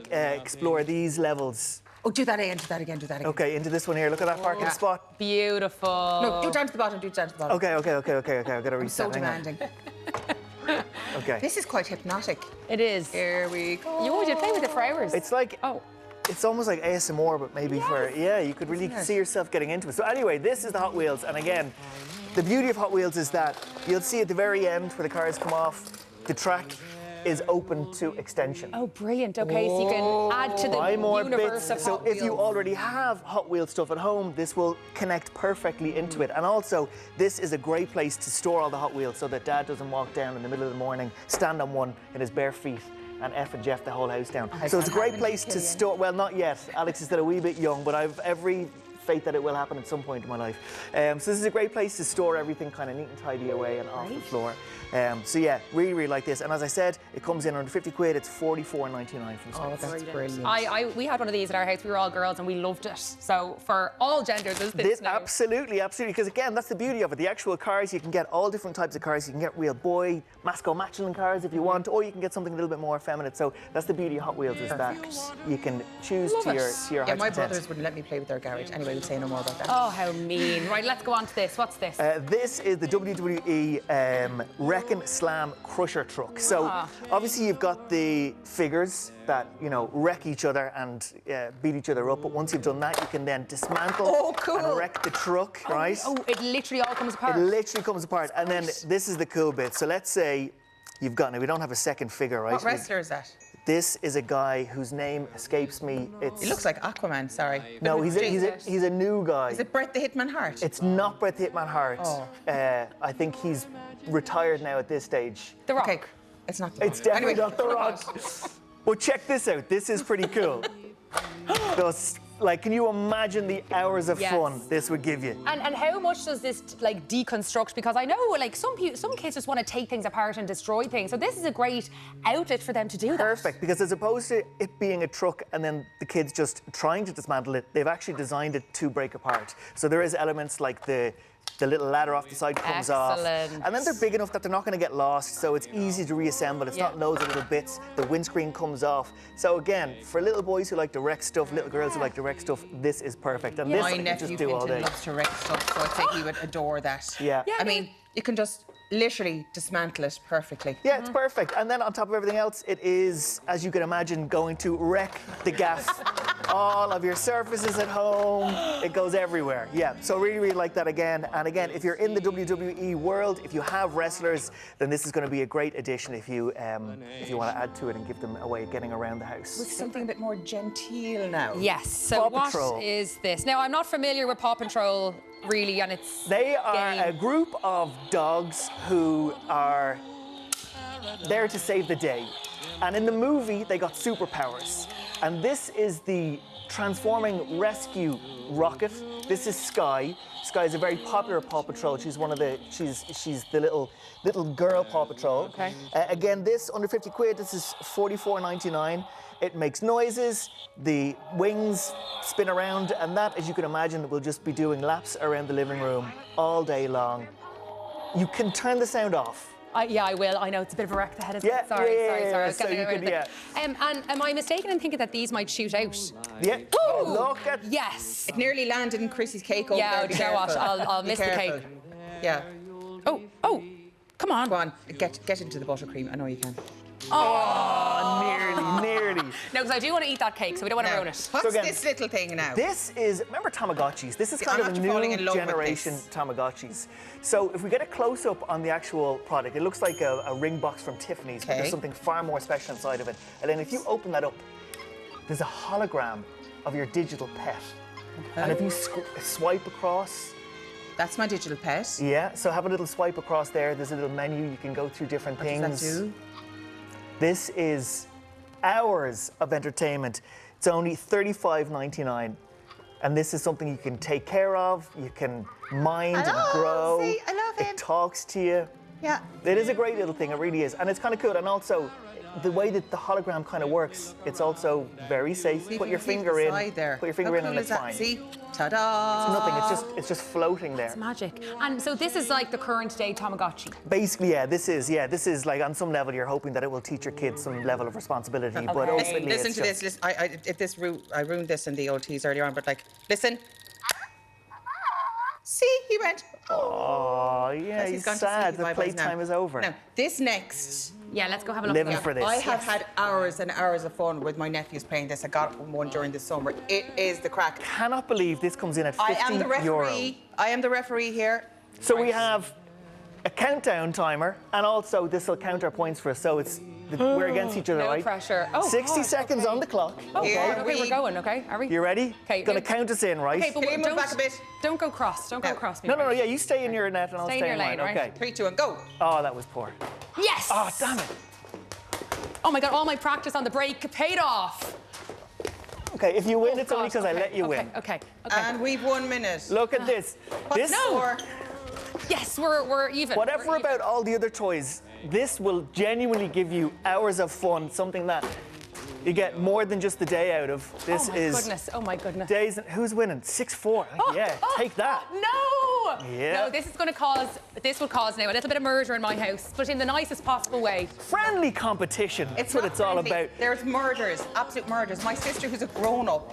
to explore these levels. Oh, do that again, do that again, do that again. Okay, into this one here. Look at that parking spot. Beautiful. No, do it down to the bottom, do it down to the bottom. Okay. I've got to reset. So hang on. demanding. Okay. This is quite hypnotic. It is. Here we go. You did play with it for hours. It's like... Oh. It's almost like ASMR, but maybe for, yeah, you could really see yourself getting into it. So anyway, this is the Hot Wheels, and again, The beauty of Hot Wheels is that you'll see at the very end where the cars come off, the track is open to extension. Oh, brilliant. Okay, so you can add to the Buy more universe bits. of So Hot if you Wheels. already have Hot Wheels stuff at home, this will connect perfectly into it. And also, this is a great place to store all the Hot Wheels so that Dad doesn't walk down in the middle of the morning, stand on one in his bare feet, and F and Jeff the whole house down. So it's a great place to store. Well, not yet. Alex is still a wee bit young, but I've every faith that it will happen at some point in my life. So this is a great place to store everything kind of neat and tidy away and off the floor. So yeah, really, really like this. And as I said, it comes in under 50 quid. It's $44.99 from Oh, Smiths. that's brilliant. We had one of these at our house. We were all girls and we loved it. So for all genders, there's this now. Absolutely, absolutely. Because again, that's the beauty of it. The actual cars, you can get all different types of cars. You can get real boy, Masco Michelin cars if you want, or you can get something a little bit more feminine. So that's the beauty of Hot Wheels is that you can choose to your Yeah, heart's my content. brothers wouldn't let me play with their garage. Anyway, we'll say no more about that. Oh, how mean. Right, let's go on to this. What's this? This is the WWE Wreck and Slam Crusher truck. So obviously you've got the figures that, you know, wreck each other and beat each other up. But once you've done that, you can then dismantle and wreck the truck, right? Oh, it literally all comes apart. It literally comes apart. And then this is the cool bit. So let's say you've got, now we don't have a second figure, right? What wrestler is that? This is a guy whose name escapes me. He looks like Aquaman, sorry. No, he's a new guy. Is it Bret the Hitman Hart? It's not Bret the Hitman Hart. Oh. I think he's retired now at this stage. The Rock. Okay, it's not The It's Rock. definitely Anyway, not The Rock. Well, check this out. This is pretty cool. Those, like, can you imagine the hours of Yes. fun this would give you? And how much does this like deconstruct? Because I know like some kids just want to take things apart and destroy things. So this is a great outlet for them to do that. Perfect, because as opposed to it being a truck and then the kids just trying to dismantle it, they've actually designed it to break apart. So there is elements like the little ladder off the side comes off. Excellent. And then they're big enough that they're not going to get lost, so it's easy to reassemble. It's not Yeah. loads of little bits. The windscreen comes off. So again, for little boys who like to wreck stuff, little girls who like to wreck stuff, this is perfect. And this My I can nephew just do all Finton day. loves to wreck stuff, so I think he would adore that. Yeah. I mean, you can just literally dismantle it perfectly. Yeah, it's perfect. And then on top of everything else, it is, as you can imagine, going to wreck the gaff. All of your surfaces at home, it goes everywhere. Yeah, so really, really like that again. And again, if you're in the WWE world, if you have wrestlers, then this is going to be a great addition if you want to add to it and give them a way of getting around the house. With something a bit more genteel now. Yes. So Paw what Patrol. is this? Now I'm not familiar with Paw Patrol really, and it's They are a group of dogs who are there to save the day. And in the movie, they got superpowers. And this is the transforming rescue rocket. This is Sky. Sky is a very popular Paw Patrol. She's one of the, she's the little girl Paw Patrol. Okay. Again, this under 50 quid. This is $44.99. It makes noises, the wings spin around, and that, as you can imagine, will just be doing laps around the living room all day long. You can turn the sound off. yeah, I will. I know it's a bit of a wreck the head. Yeah, Sorry. yeah, I was so getting you away could- with it. And am I mistaken in thinking that these might shoot out? Yeah. Look at Yes. It nearly landed in Chrissy's cake over Yeah, there. Be do you know what? careful. I'll Be miss the careful. cake. Yeah. Oh, come on. Go on, get into the buttercream. I know you can. nearly. No, because I do want to eat that cake, so we don't want to Now, ruin it. what's again, this little thing now? This is, remember Tamagotchis? This is kind I'm of a after falling new in love with generation this. Tamagotchis. So if we get a close-up on the actual product, it looks like a ring box from Tiffany's, but Okay. there's something far more special inside of it. And then if you open that up, there's a hologram of your digital pet. And if you swipe across, That's my digital pet. yeah, so have a little swipe across there. There's a little menu. You can go through different What things. does that do? This is hours of entertainment. It's only $35.99. And this is something you can take care of, you can mind and grow. See, I love him. It talks to you. Yeah. It is a great little thing, it really is. And it's kind of cool. And also, the way that the hologram kind of works, it's also very safe. See, if Put you your keep finger the in, side there. put your finger How in and cool it's is that? fine. See? Ta-da! It's nothing, it's just floating there. It's magic. And so this is like the current day Tamagotchi. Basically, this is like on some level you're hoping that it will teach your kids some level of responsibility, but Okay. ultimately Listen it's to just, this. Listen, I ruined this in the old teas earlier on, but like, listen. See, he went. Oh, yeah, He's he's gone to sad. sleep. The Bye-byes playtime now. is over. Now, this next. Yeah, let's go have a look. Living Yeah. for this. I have had hours and hours of fun with my nephews playing this. I got one during the summer. It is the crack. Cannot believe this comes in at 50 I am the referee. euro. I am the referee here. So we have a countdown timer, and also this will count our points for us. So we're against each other, No right? pressure. Oh, 60 God, seconds okay. on the clock. Oh, Here God, okay, we- we're going, okay? Are we? You ready? Okay. Gonna count us in, right? Okay, but Can you move don't, back a bit? Don't go cross. Don't go cross me. No, right? yeah, you stay in your net and I'll Stay in stay your in lane, mine. right? Okay. 3, 2, and go. Oh, that was poor. Yes! Oh, damn it. Oh my God, all my practice on the break paid off. Okay, if you win, Oh, it's only gosh, because I okay, let you okay, win. Okay. And we've 1 minute. Look at this. This, Score. Yes, we're even. whatever We're even. about all the other toys, this will genuinely give you hours of fun, something that you get more than just the day out of. This Oh my is goodness. Oh my goodness. days. Who's winning? 6-4. Yeah, take that. No! Yeah. No, this will cause now a little bit of murder in my house, but in the nicest possible way. Friendly competition. That's what not it's all friendly. about. There's murders, absolute murders. My sister, who's a grown-up,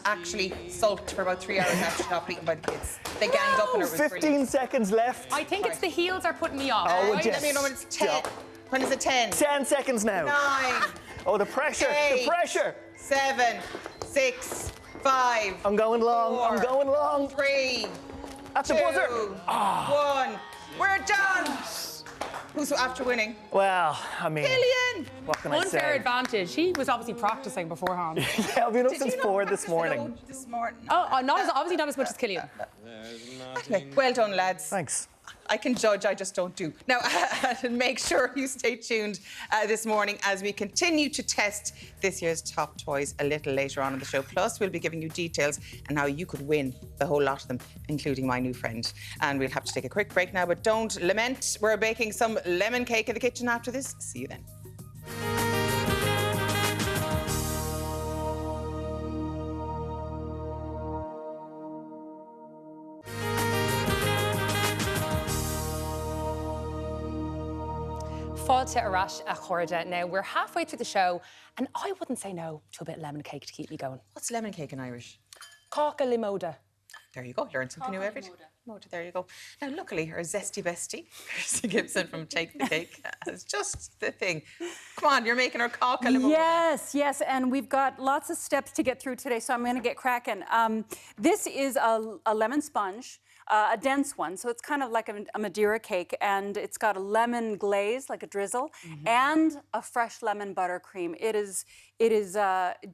actually sulked for about 3 hours after she got beaten by the kids. They ganged up on her. It was 15 brilliant. seconds left. I think it's the heels are putting me off. Oh, right? yes. Let me know when it's 10. Stop. When is it 10? 10 seconds now. 9, Oh, the pressure. 8, The pressure. 7, 6, 5, I'm going long. I'm 4, going long. 3, At the 2, buzzer. 1. We're done. Who's after winning? Well, I mean, Killian. what can I Unfair say? advantage. He was obviously practicing beforehand. Yeah, I've been up Did since you not 4 practice this at morning. all This morning. Obviously not as much as Killian. Okay, well done, lads. Thanks. I can judge, I just don't do. Now, make sure you stay tuned this morning as we continue to test this year's top toys a little later on in the show. Plus, we'll be giving you details on how you could win the whole lot of them, including my new friend. And we'll have to take a quick break now, but don't lament. We're baking some lemon cake in the kitchen after this. See you then. Fáilte Arash a Chorda. Now, we're halfway through the show, and I wouldn't say no to a bit of lemon cake to keep me going. What's lemon cake in Irish? Caca limoda. There you go, learn something new every day. Moda, there you go. Now, luckily, our zesty bestie, Kirsty Gibson from Take the Cake, is just the thing. Come on, you're making her caca limoda. Yes, and we've got lots of steps to get through today, so I'm going to get cracking. This is a lemon sponge, a dense one, so it's kind of like a Madeira cake, and it's got a lemon glaze, like a drizzle, and a fresh lemon buttercream. It is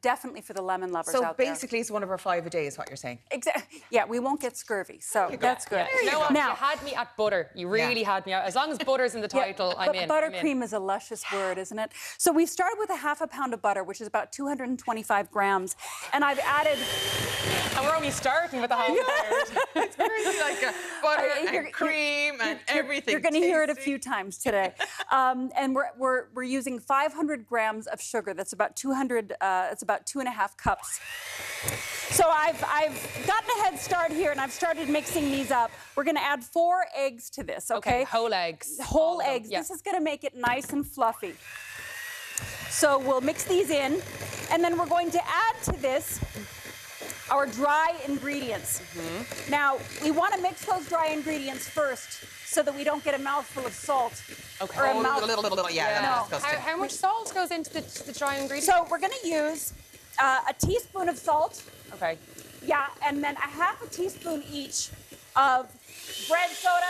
definitely for the lemon lovers So out there. basically, it's one of our 5 a day, is what you're saying. Exactly. Yeah, we won't get scurvy, so that's good. You know what? Now, You had me at butter. You really had me at. As long as butter's in the title, I'm in. Buttercream is a luscious word, isn't it? So we've started with a half a pound of butter, which is about 225 grams, and I've added. And we're only starting with the half butter. It's very like a butter You're- and cream and everything. You're going to hear it a tasty. few times today. And we're using 500 grams of sugar. That's about 200. It's about 2.5 cups. So I've gotten a head start here, and I've started mixing these up. We're going to add 4 eggs to this. Okay. Whole eggs. Whole All of them, eggs. yeah. This is going to make it nice and fluffy. So we'll mix these in, and then we're going to add to this our dry ingredients. Now, we want to mix those dry ingredients first so that we don't get a mouthful of salt. Okay. Or a Oh, mouth. little, yeah, that's No. disgusting. How much salt goes into the dry ingredients? So we're going to use a teaspoon of salt. Okay. Yeah, and then a half a teaspoon each of bread soda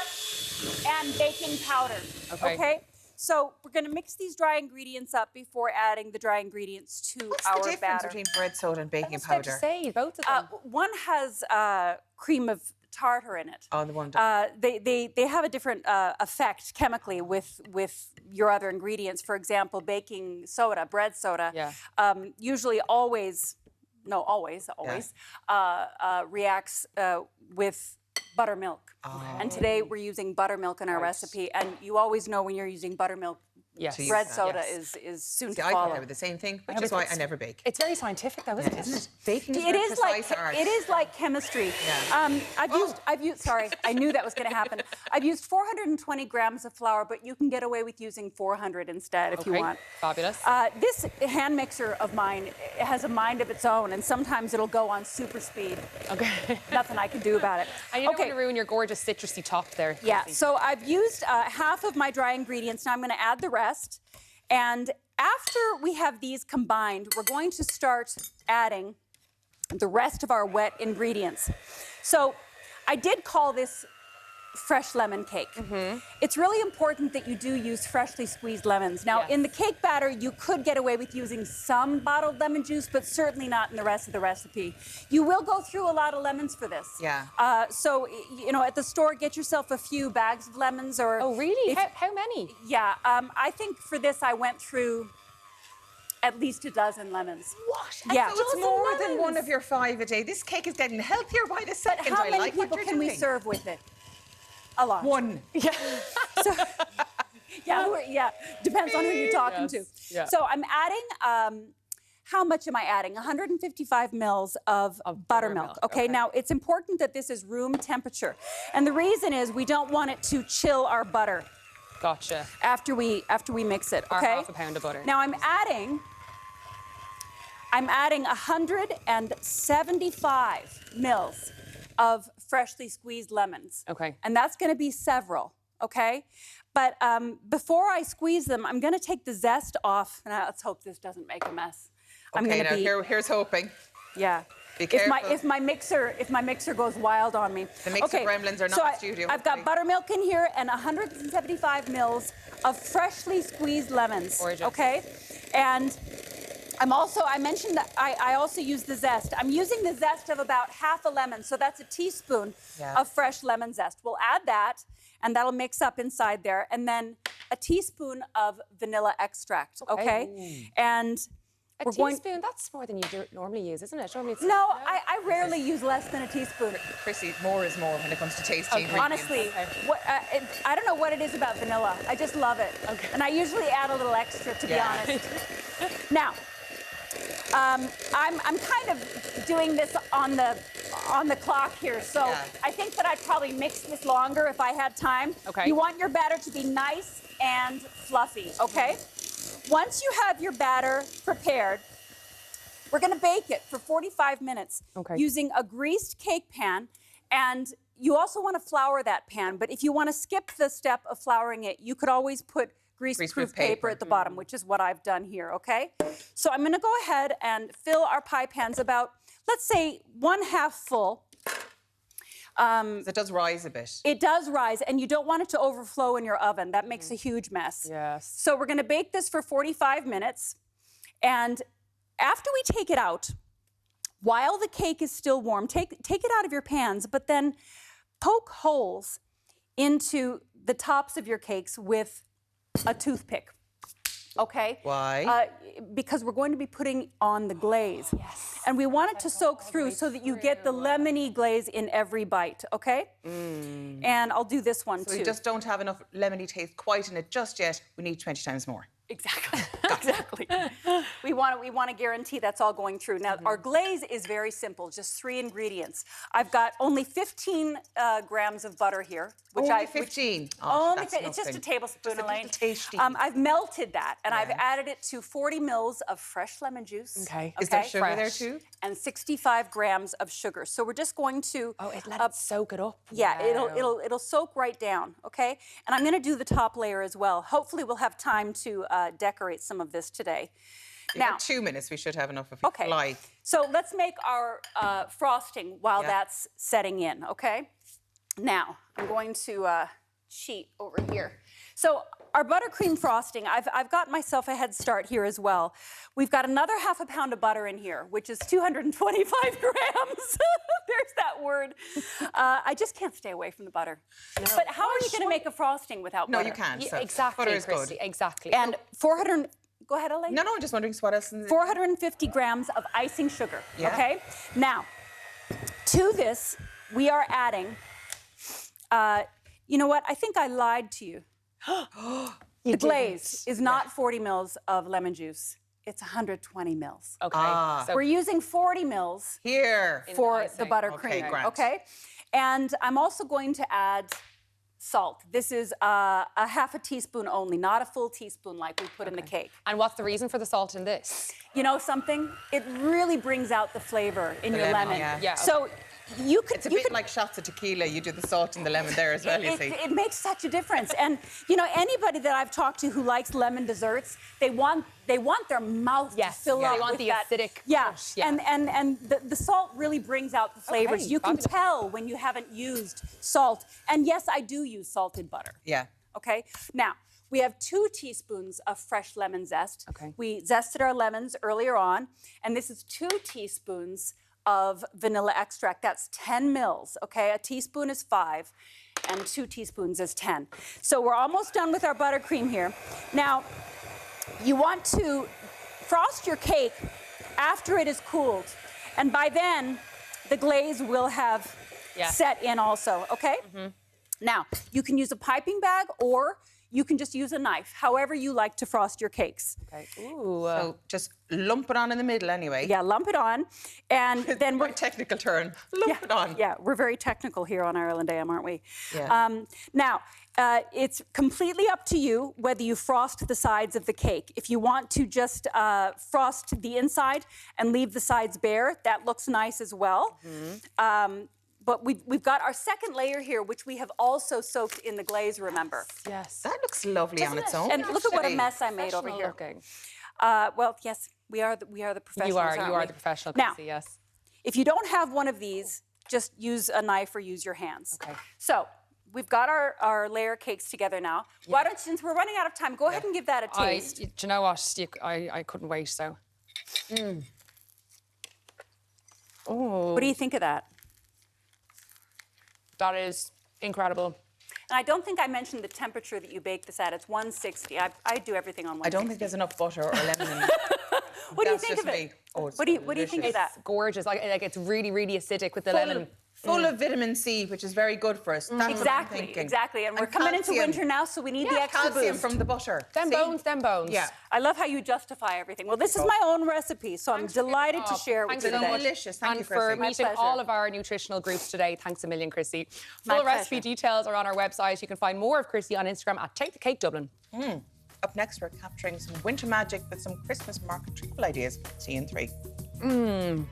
and baking powder. Okay. So we're going to mix these dry ingredients up before adding the dry ingredients to What's our the difference batter. between bread soda and baking What's fair to powder? say? Both of them. One has cream of tartar in it. Oh, the one. They have a different effect chemically with your other ingredients. For example, baking soda, bread soda, usually always reacts with buttermilk. And today we're using buttermilk in our recipe, and you always know when you're using buttermilk. Yes. Bread use soda yes. is soon See, to I follow. thought I would the same thing, which is why I never bake. It's very scientific, though, isn't it? Isn't it? Baking is It very is like precise art. it is like chemistry. Yeah. I've used. Sorry, I knew that was going to happen. I've used 420 grams of flour, but you can get away with using 400 instead if you want. Fabulous. This hand mixer of mine has a mind of its own, and sometimes it'll go on super speed. Okay. Nothing I can do about it. I don't want to ruin your gorgeous citrusy top there. Yeah, Lucy. so I've used half of my dry ingredients. Now I'm going to add the rest. And after we have these combined, we're going to start adding the rest of our wet ingredients. So I did call this fresh lemon cake. It's really important that you do use freshly squeezed lemons. Now, in the cake batter, you could get away with using some bottled lemon juice, but certainly not in the rest of the recipe. You will go through a lot of lemons for this. Yeah. So, you know, at the store, get yourself a few bags of lemons or... Oh, really? How many? Yeah, I think for this, I went through at least a dozen lemons. What? Yeah. So it's more than one of your 5 a day. This cake is getting healthier by the second. How many like what people you're can we doing. serve with it? A lot. One. Yeah. So, yeah, depends on who you're talking to. Yeah. So I'm adding, how much am I adding? 155 mils of buttermilk. Okay, now it's important that this is room temperature. And the reason is we don't want it to chill our butter. Gotcha. After we mix it, Or okay? half a pound of butter. Now I'm adding 175 mils of freshly squeezed lemons. Okay. And that's going to be several, okay? But before I squeeze them, I'm going to take the zest off. Now, let's hope this doesn't make a mess. I'm Okay, going to now here's hoping. Yeah. Be If my careful. mixer goes wild on me. The mixer gremlins are not so in the studio, I've got hopefully. buttermilk in here and 175 mils of freshly squeezed lemons. Gorgeous. Okay? And I mentioned that I also use the zest. I'm using the zest of about half a lemon, so that's a teaspoon of fresh lemon zest. We'll add that, and that'll mix up inside there. And then a teaspoon of vanilla extract, okay? And A teaspoon, that's more than you normally use, isn't it? Normally it's no, I rarely use less than a teaspoon. Chrissy, more is more when it comes to tasty ingredients. Honestly, I don't know what it is about vanilla. I just love it. Okay. And I usually add a little extra, to be honest. Now, I'm kind of doing this on the clock here, so I think that I'd probably mix this longer if I had time. Okay. You want your batter to be nice and fluffy, okay? Once you have your batter prepared, we're going to bake it for 45 minutes using a greased cake pan. And you also want to flour that pan, but if you want to skip the step of flouring it, you could always put grease-proof paper at the bottom, which is what I've done here, okay? So I'm going to go ahead and fill our pie pans about, let's say, 1/2 full. It does rise a bit. It does rise, and you don't want it to overflow in your oven. That makes a huge mess. Yes. So we're going to bake this for 45 minutes, and after we take it out, while the cake is still warm, take it out of your pans, but then poke holes into the tops of your cakes with a toothpick. Okay? Why? Because we're going to be putting on the glaze. Yes. And we want it to soak through so that you get the lemony glaze in every bite, okay? And I'll do this one too. So we just don't have enough lemony taste quite in it just yet. We need 20 times more. Exactly. Exactly. We want to guarantee that's all going through. Now, our glaze is very simple, just 3 ingredients. I've got only 15 grams of butter here. Only 15? It's just a tablespoon, Elaine. Tasty. I've melted that, and I've added it to 40 mils of fresh lemon juice. Okay. Is there sugar there too? And 65 grams of sugar. So we're just going to... Oh, let it soak it up. Yeah, Wow. it'll soak right down, okay? And I'm going to do the top layer as well. Hopefully we'll have time to decorate some of this today. Now, 2 minutes, we should have enough if you like. So let's make our frosting while that's setting in, okay? Now, I'm going to cheat over here. So our buttercream frosting, I've got myself a head start here as well. We've got another ½ pound of butter in here, which is 225 grams. There's that word. I just can't stay away from the butter. No. But how are you going to make a frosting without butter? No, you can't. So Exactly, butter is Christy, good. exactly. And go ahead, Elaine. No, I'm just wondering what else. 450 grams of icing sugar, okay? Now, to this, we are adding, you know what? I think I lied to you. The glaze is not 40 mils of lemon juice. It's 120 mils. Okay. So We're using 40 mils here for the buttercream, okay? And I'm also going to add salt. This is a ½ teaspoon only, not a full teaspoon like we put in the cake. And what's the reason for the salt in this? You know something? It really brings out the flavor in your lemon. Yeah. So you could. It's a bit like shots of tequila. You do the salt and the lemon there as well, you see. It makes such a difference. And, you know, anybody that I've talked to who likes lemon desserts, they want their mouth to fill up They want with the that. acidic Yeah, push, yeah. and the salt really brings out the flavors. Okay, You can fabulous. tell when you haven't used salt. And yes, I do use salted butter. Yeah. Okay, now we have 2 teaspoons of fresh lemon zest. Okay. We zested our lemons earlier on, and this is 2 teaspoons of vanilla extract. That's 10 mils, okay? A teaspoon is 5, and 2 teaspoons is 10. So we're almost done with our buttercream here. Now, you want to frost your cake after it is cooled, and by then, the glaze will have set in also, okay? Now, you can use a piping bag or you can just use a knife, however you like to frost your cakes. Okay. Ooh. So just lump it on in the middle anyway. Yeah, lump it on, and then Very technical turn. Lump it on. Yeah, we're very technical here on Ireland AM, aren't we? Yeah. Now, it's completely up to you whether you frost the sides of the cake. If you want to just frost the inside and leave the sides bare, that looks nice as well. But we've got our second layer here, which we have also soaked in the glaze, remember? Yes. That looks lovely on its own. And look at what a actually. mess I made over here. Looking. Well, yes, we are the professionals. You are aren't we? the professional, Now, Chrissy, yes. if you don't have one of these, just use a knife or use your hands. Okay. So we've got our layer cakes together now. Why don't, since we're running out of time, go ahead and give that a taste. Do you know what? I couldn't wait, so. Oh, What do you think of that? that is incredible. And I don't think I mentioned the temperature that you bake this at. It's 160. I do everything on 160. I don't think there's enough butter or lemon in it. What do you That's think just of me. it? Oh, it's What do you think of that? Gorgeous. Like it's really, really acidic with the lemon. Full of vitamin C, which is very good for us. That's what I'm Exactly, thinking. exactly. And we're coming into calcium. winter now, so we need the extra Calcium boost. from the butter. Them See? bones, them bones. Yeah. I love how you justify everything. Well, this is my own recipe, so I'm delighted to share it with Thanks you so today. much. Delicious. Thank and you, for Chrissy. My meeting pleasure. all of our nutritional groups today. Thanks a million, Chrissy. My Full recipe pleasure. details are on our website. You can find more of Chrissy on Instagram at Take the Cake Dublin. Up next, we're capturing some winter magic with some Christmas market treacle ideas. See you in 3.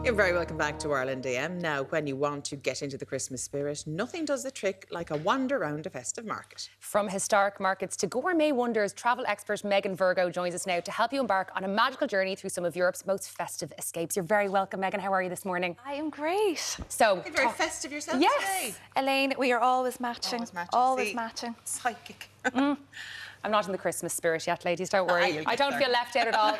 You're very welcome back to Ireland AM. Now, when you want to get into the Christmas spirit, nothing does the trick like a wander around a festive market. From historic markets to gourmet wonders, travel expert Megan Virgo joins us now to help you embark on a magical journey through some of Europe's most festive escapes. You're very welcome, Megan. How are you this morning? I am great. So, You're very festive yourself Yes. today. Elaine, we are always matching. Always matching. See, matching. Psychic. I'm not in the Christmas spirit yet, ladies. Don't worry. you'll I get don't there. feel left out at all.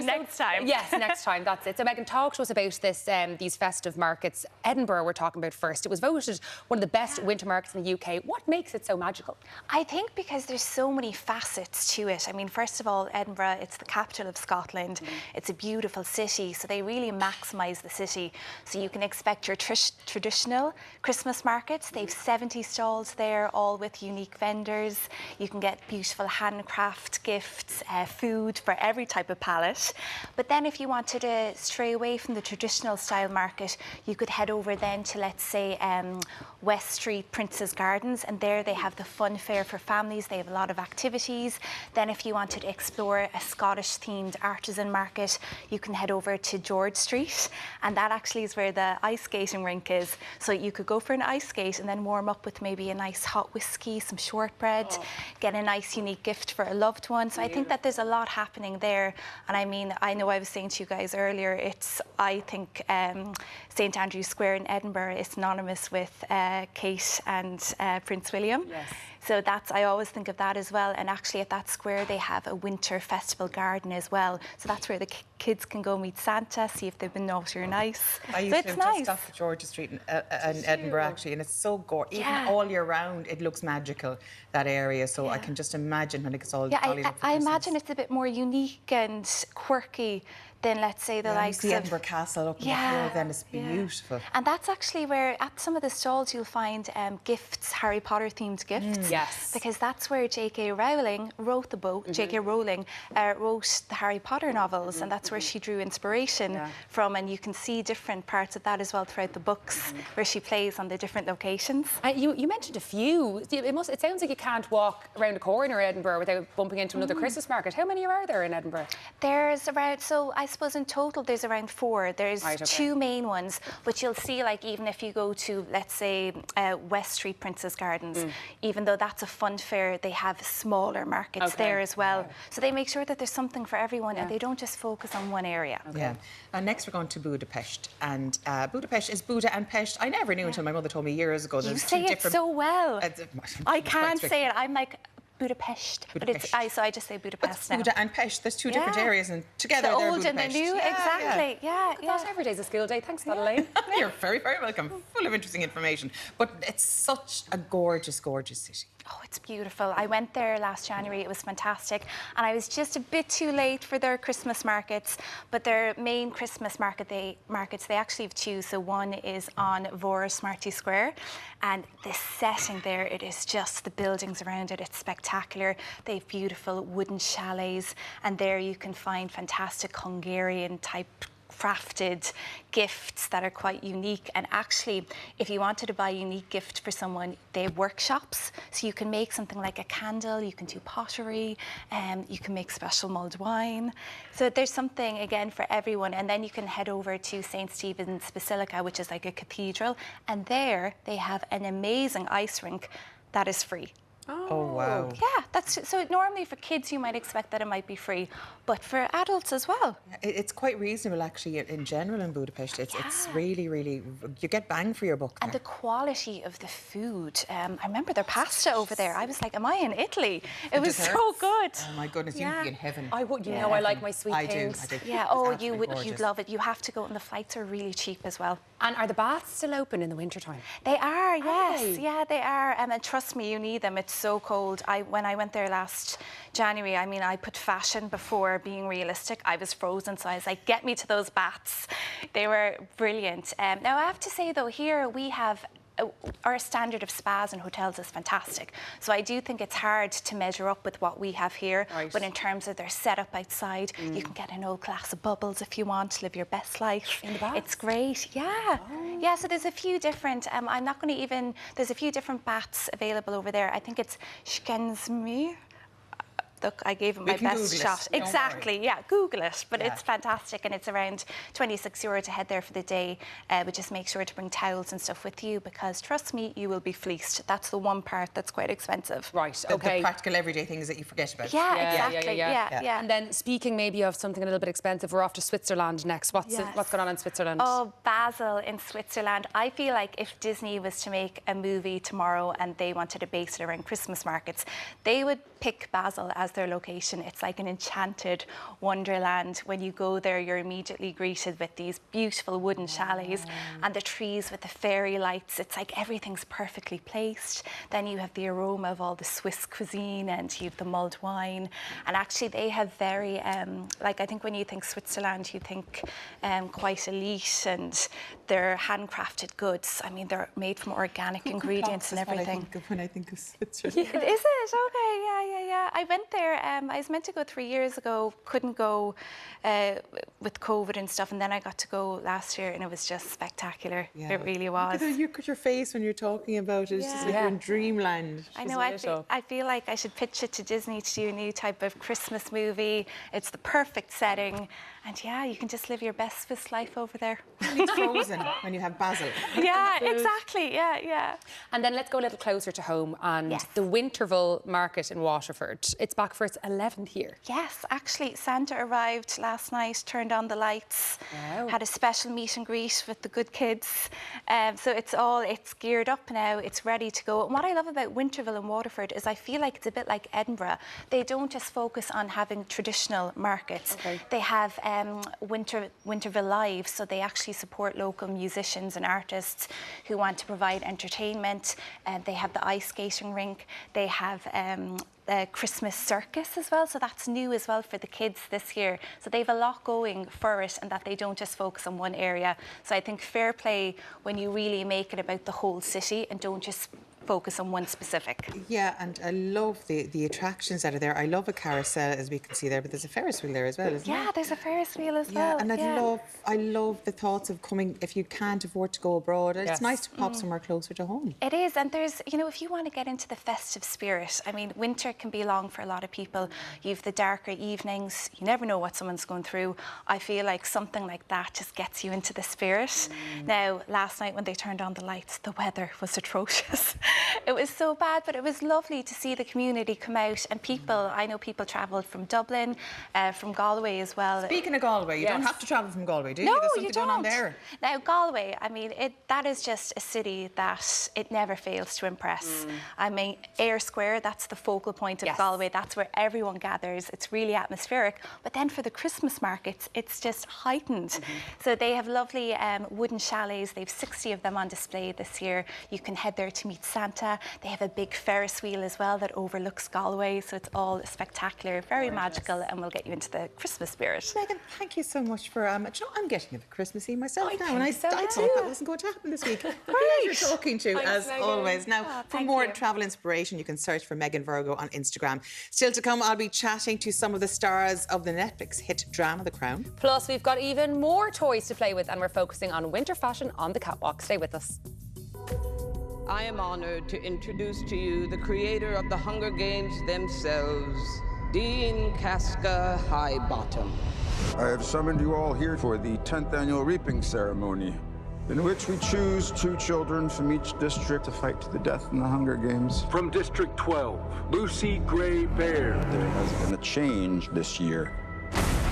Next time. Yes, next time. That's it. So, Megan, talk to us about this. These festive markets. Edinburgh, we're talking about first. It was voted one of the best winter markets in the UK. What makes it so magical? I think because there's so many facets to it. I mean, first of all, Edinburgh, it's the capital of Scotland. It's a beautiful city, so they really maximise the city. So you can expect your traditional Christmas markets. They've 70 stalls there, all with unique vendors. You can get beautiful handcraft gifts, food for every type of palate. But then if you wanted to stray away from the traditional style market, you could head over then to, let's say, West Street Prince's Gardens, and there they have the fun fair for families. They have a lot of activities. Then if you wanted to explore a Scottish themed artisan market, you can head over to George Street, and that actually is where the ice skating rink is. So you could go for an ice skate and then warm up with maybe a nice hot whiskey, some shortbread, get a nice unique gift for a loved one. So I think that there's a lot happening there. And I mean, I know I was saying to you guys earlier, I think St Andrew's Square in Edinburgh is synonymous with Kate and Prince William. Yes. So I always think of that as well. And actually at that square, they have a winter festival garden as well. So that's where the kids can go meet Santa, see if they've been naughty or nice. I used So to it's live nice. just off Georgia Street in Edinburgh, actually, and it's so gorgeous. Even Yeah. all year round, it looks magical, that area. So I can just imagine when it gets all Yeah, jolly up for I Christmas. imagine it's a bit more unique and quirky then let's say the likes the of Edinburgh Castle up in the hill, then it's beautiful. And that's actually where at some of the stalls you'll find gifts, Harry Potter themed gifts. Yes. Because that's where J.K. Rowling wrote the book. J.K. Rowling wrote the Harry Potter novels, and that's where she drew inspiration from. And you can see different parts of that as well throughout the books, where she plays on the different locations. You mentioned a few. It sounds like you can't walk around a corner in Edinburgh without bumping into another Christmas market. How many are there in Edinburgh? There's around, so I suppose in total there's around 4. There's 2 main ones, but you'll see, like, even if you go to, let's say, West Street Princess Gardens, even though that's a fun fair, they have smaller markets there as well. So they make sure that there's something for everyone and they don't just focus on one area. Yeah. And next we're going to Budapest. And Budapest is Buda and Pest. I never knew until my mother told me years ago. You say it so well. I can't say it. I'm like, Budapest. But it's so I just say Budapest now. Buda and Pest, there's 2 different areas, and together the they're old Budapest. and the new, exactly. Yeah. Not every day's a school day. Thanks, Madeleine. You're very, very welcome. Full of interesting information. But it's such a gorgeous, gorgeous city. Oh, it's beautiful. I went there last January. It was fantastic. And I was just a bit too late for their Christmas markets. But their main Christmas markets, they actually have 2. So one is on Vora Smarty Square. And the setting there, it is just the buildings around it. It's spectacular. They have beautiful wooden chalets. And there you can find fantastic Hungarian type crafted gifts that are quite unique. And actually, if you wanted to buy a unique gift for someone, they have workshops. So you can make something like a candle, you can do pottery, you can make special mulled wine. So there's something, again, for everyone. And then you can head over to St. Stephen's Basilica, which is like a cathedral. And there they have an amazing ice rink that is free. Oh, wow. Yeah, that's so normally for kids you might expect that it might be free, but for adults as well. It's quite reasonable actually in general in Budapest. It's really, really, you get bang for your buck there. And the quality of the food. I remember their pasta over there. I was like, am I in Italy? It was so good. Oh my goodness, you'd be in heaven. I would, you know, I like my sweet things. I do. Yeah, oh, you'd love it. You have to go, and the flights are really cheap as well. And are the baths still open in the wintertime? They are, yes. Yeah, they are. And trust me, you need them. It's so cold. When I went there last January, I mean, I put fashion before being realistic. I was frozen, so I was like, get me to those baths. They were brilliant. Now, I have to say, though, here we have our standard of spas and hotels is fantastic. So I do think it's hard to measure up with what we have here. Right. But in terms of their setup outside, you can get an old glass of bubbles if you want to live your best life. In the bath? It's great, yeah. Oh. Yeah, so there's a few different, I'm not going to even, there's a few different baths available over there. I think it's Skensmere. Look, I gave it my best shot. Exactly, yeah, Google it. But it's fantastic, and it's around €26 to head there for the day. But just make sure to bring towels and stuff with you, because trust me, you will be fleeced. That's the one part that's quite expensive. Right, the practical everyday things that you forget about. Yeah, exactly. Yeah. And then speaking maybe of something a little bit expensive, we're off to Switzerland next. What's going on in Switzerland? Oh, Basel in Switzerland. I feel like if Disney was to make a movie tomorrow and they wanted to base it around Christmas markets, they would pick Basel as their location. It's like an enchanted wonderland. When you go there, you're immediately greeted with these beautiful wooden chalets and the trees with the fairy lights. It's like everything's perfectly placed. Then you have the aroma of all the Swiss cuisine, and you have the mulled wine. And actually they have very, like, I think when you think Switzerland, you think quite elite, and they're handcrafted goods. I mean, they're made from organic ingredients and everything. When I think of Switzerland. Is it? Okay, yeah. I went there, I was meant to go 3 years ago, couldn't go with COVID and stuff, and then I got to go last year, and it was just spectacular. It really was. Look at your face when you're talking about it. It's just like you're in dreamland. I know, I feel like I should pitch it to Disney to do a new type of Christmas movie. It's the perfect setting. And yeah, you can just live your best Swiss life over there. It's frozen when you have Basel. Yeah, exactly. Yeah. And then let's go a little closer to home, and the Winterville Market in Waterford. It's back for its 11th year. Yes, actually, Santa arrived last night, turned on the lights, had a special meet and greet with the good kids. So it's geared up now, it's ready to go. And what I love about Winterville and Waterford is I feel like it's a bit like Edinburgh. They don't just focus on having traditional markets. They have Winterville Live, so they actually support local musicians and artists who want to provide entertainment. They have the ice skating rink. They have the Christmas circus as well, so that's new as well for the kids this year. So they have a lot going for it, and that they don't just focus on one area. So I think fair play when you really make it about the whole city and don't just focus on one specific. Yeah, and I love the attractions that are there. I love a carousel, as we can see there, but there's a Ferris wheel there as well, isn't there? Yeah, there's a Ferris wheel as Yeah, well. and I love the thoughts of coming, if you can't afford to go abroad, it's nice to pop somewhere closer to home. It is, and there's, you know, if you want to get into the festive spirit, I mean, winter can be long for a lot of people. You've the darker evenings, you never know what someone's going through. I feel like something like that just gets you into the spirit. Now, last night when they turned on the lights, the weather was atrocious. It was so bad, but it was lovely to see the community come out, and people, I know people travelled from Dublin, from Galway as well. Speaking of Galway, you don't have to travel from Galway, do you? No, There's something you don't. going on there. Now, Galway, I mean, that is just a city that it never fails to impress. I mean, Ayr Square, that's the focal point of Galway. That's where everyone gathers. It's really atmospheric. But then for the Christmas markets, it's just heightened. So they have lovely wooden chalets. They have 60 of them on display this year. You can head there to meet Santa. They have a big Ferris wheel as well that overlooks Galway. So it's all spectacular, very magical, and will get you into the Christmas spirit. Megan, thank you so much for, you know, I'm getting a bit Christmassy myself now, and I so thought too. that wasn't going to happen this week. Pleasure talking to you, as always. Now, for more travel inspiration, you can search for Megan Virgo on Instagram. Still to come, I'll be chatting to some of the stars of the Netflix hit drama, The Crown. Plus, we've got even more toys to play with, and we're focusing on winter fashion on the catwalk. Stay with us. I am honored to introduce to you the creator of the Hunger Games themselves, Dean Casca Highbottom. I have summoned you all here for the 10th annual reaping ceremony, in which we choose 2 children from each district to fight to the death in the Hunger Games. From District 12, Lucy Gray Bear. There has been a change this year.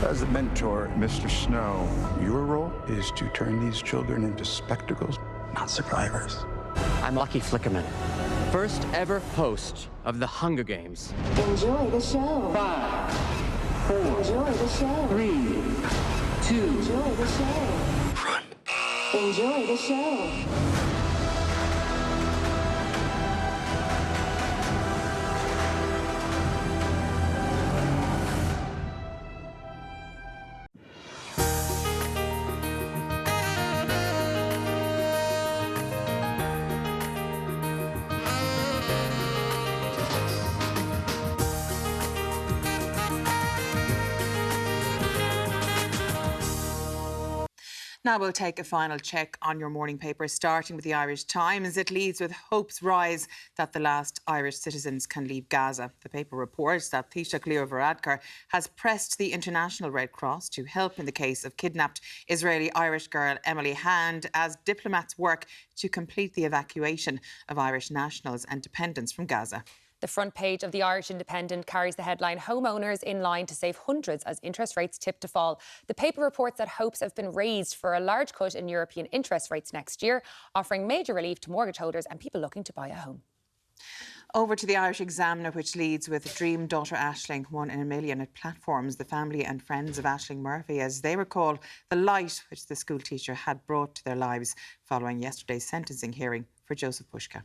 As a mentor, Mr. Snow, your role is to turn these children into spectacles, not survivors. I'm Lucky Flickerman, first ever host of the Hunger Games. Enjoy the show. 5, 4, Enjoy the show. 3, 2. Enjoy the show. Run. Enjoy the show. Now we'll take a final check on your morning paper, starting with the Irish Times. It leads with hopes rise that the last Irish citizens can leave Gaza. The paper reports that Taoiseach Leo Varadkar has pressed the International Red Cross to help in the case of kidnapped Israeli-Irish girl Emily Hand as diplomats work to complete the evacuation of Irish nationals and dependents from Gaza. The front page of the Irish Independent carries the headline, "Homeowners in line to save hundreds as interest rates tip to fall." The paper reports that hopes have been raised for a large cut in European interest rates next year, offering major relief to mortgage holders and people looking to buy a home. Over to the Irish Examiner, which leads with dream daughter Aisling, 1 in a million. It platforms the family and friends of Aisling Murphy as they recall the light which the school teacher had brought to their lives following yesterday's sentencing hearing for Joseph Pushka.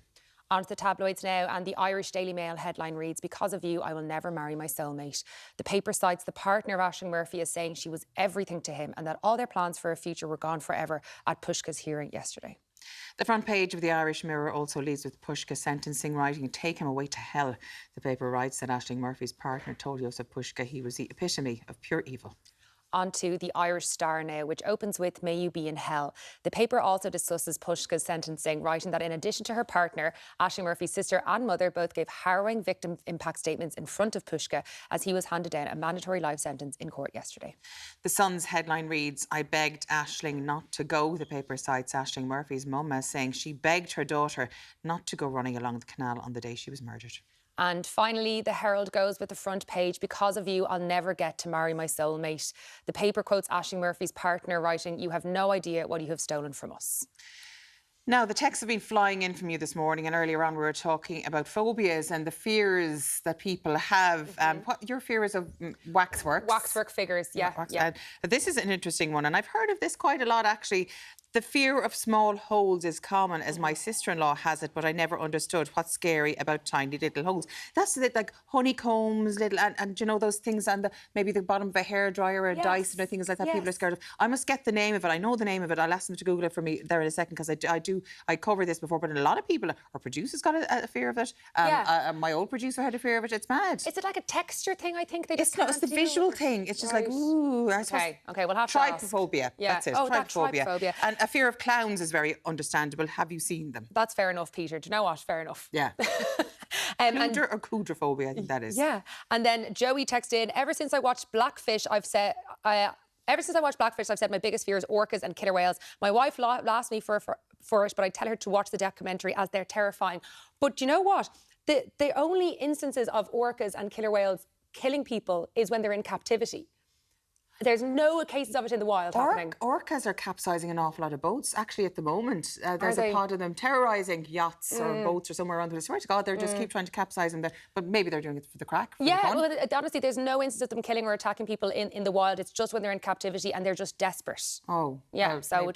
On to the tabloids now, and the Irish Daily Mail headline reads, "Because of you, I will never marry my soulmate." The paper cites the partner of Aisling Murphy as saying she was everything to him and that all their plans for a future were gone forever at Pushka's hearing yesterday. The front page of the Irish Mirror also leads with Pushka sentencing, writing, "Take him away to hell." The paper writes that Aisling Murphy's partner told Joseph Pushka he was the epitome of pure evil. On to the Irish Star now, which opens with "May you be in hell." The paper also discusses Pushka's sentencing, writing that in addition to her partner, Aisling Murphy's sister and mother both gave harrowing victim impact statements in front of Pushka as he was handed down a mandatory life sentence in court yesterday. The Sun's headline reads, "I begged Aisling not to go." The paper cites Aisling Murphy's mum as saying she begged her daughter not to go running along the canal on the day she was murdered. And finally, the Herald goes with the front page, "Because of you, I'll never get to marry my soulmate." The paper quotes Aisling Murphy's partner, writing, "You have no idea what you have stolen from us." Now, the texts have been flying in from you this morning, and earlier on we were talking about phobias and the fears that people have. What your fear is of waxworks? Waxwork figures, yeah. This is an interesting one, and I've heard of this quite a lot, actually. The fear of small holes is common, as my sister-in-law has it, but I never understood what's scary about tiny little holes. That's it, like honeycombs, little, and you know, those things on maybe the bottom of a hairdryer or a Dyson or things like that people are scared of. I must get the name of it. I know the name of it. I'll ask them to Google it for me there in a second, because I covered this before, but a lot of people, our producer's got a fear of it. My old producer had a fear of it. It's mad. Is it like a texture thing, I think? It's the visual thing. It's just like, ooh. Okay, we'll have to ask. Trypophobia. Yeah. That's it. Oh, trypophobia. And a fear of clowns is very understandable. Have you seen them? That's fair enough, Peter. Do you know what? Fair enough. Yeah. Cluder or coulrophobia, I think that is. Yeah. And then Joey texted in, ever since I watched Blackfish, I've said my biggest fear is orcas and killer whales. My wife asked me for it, but I tell her to watch the documentary as they're terrifying. But do you know what? The only instances of orcas and killer whales killing people is when they're in captivity. There's no cases of it in the wild happening. Orcas are capsizing an awful lot of boats, actually, at the moment. There's a pod of them terrorising yachts or boats or somewhere around the... I swear to God, they just keep trying to capsize them. But maybe they're doing it for the crack. Well, honestly, there's no instance of them killing or attacking people in the wild. It's just when they're in captivity and they're just desperate. Oh. Yeah, well,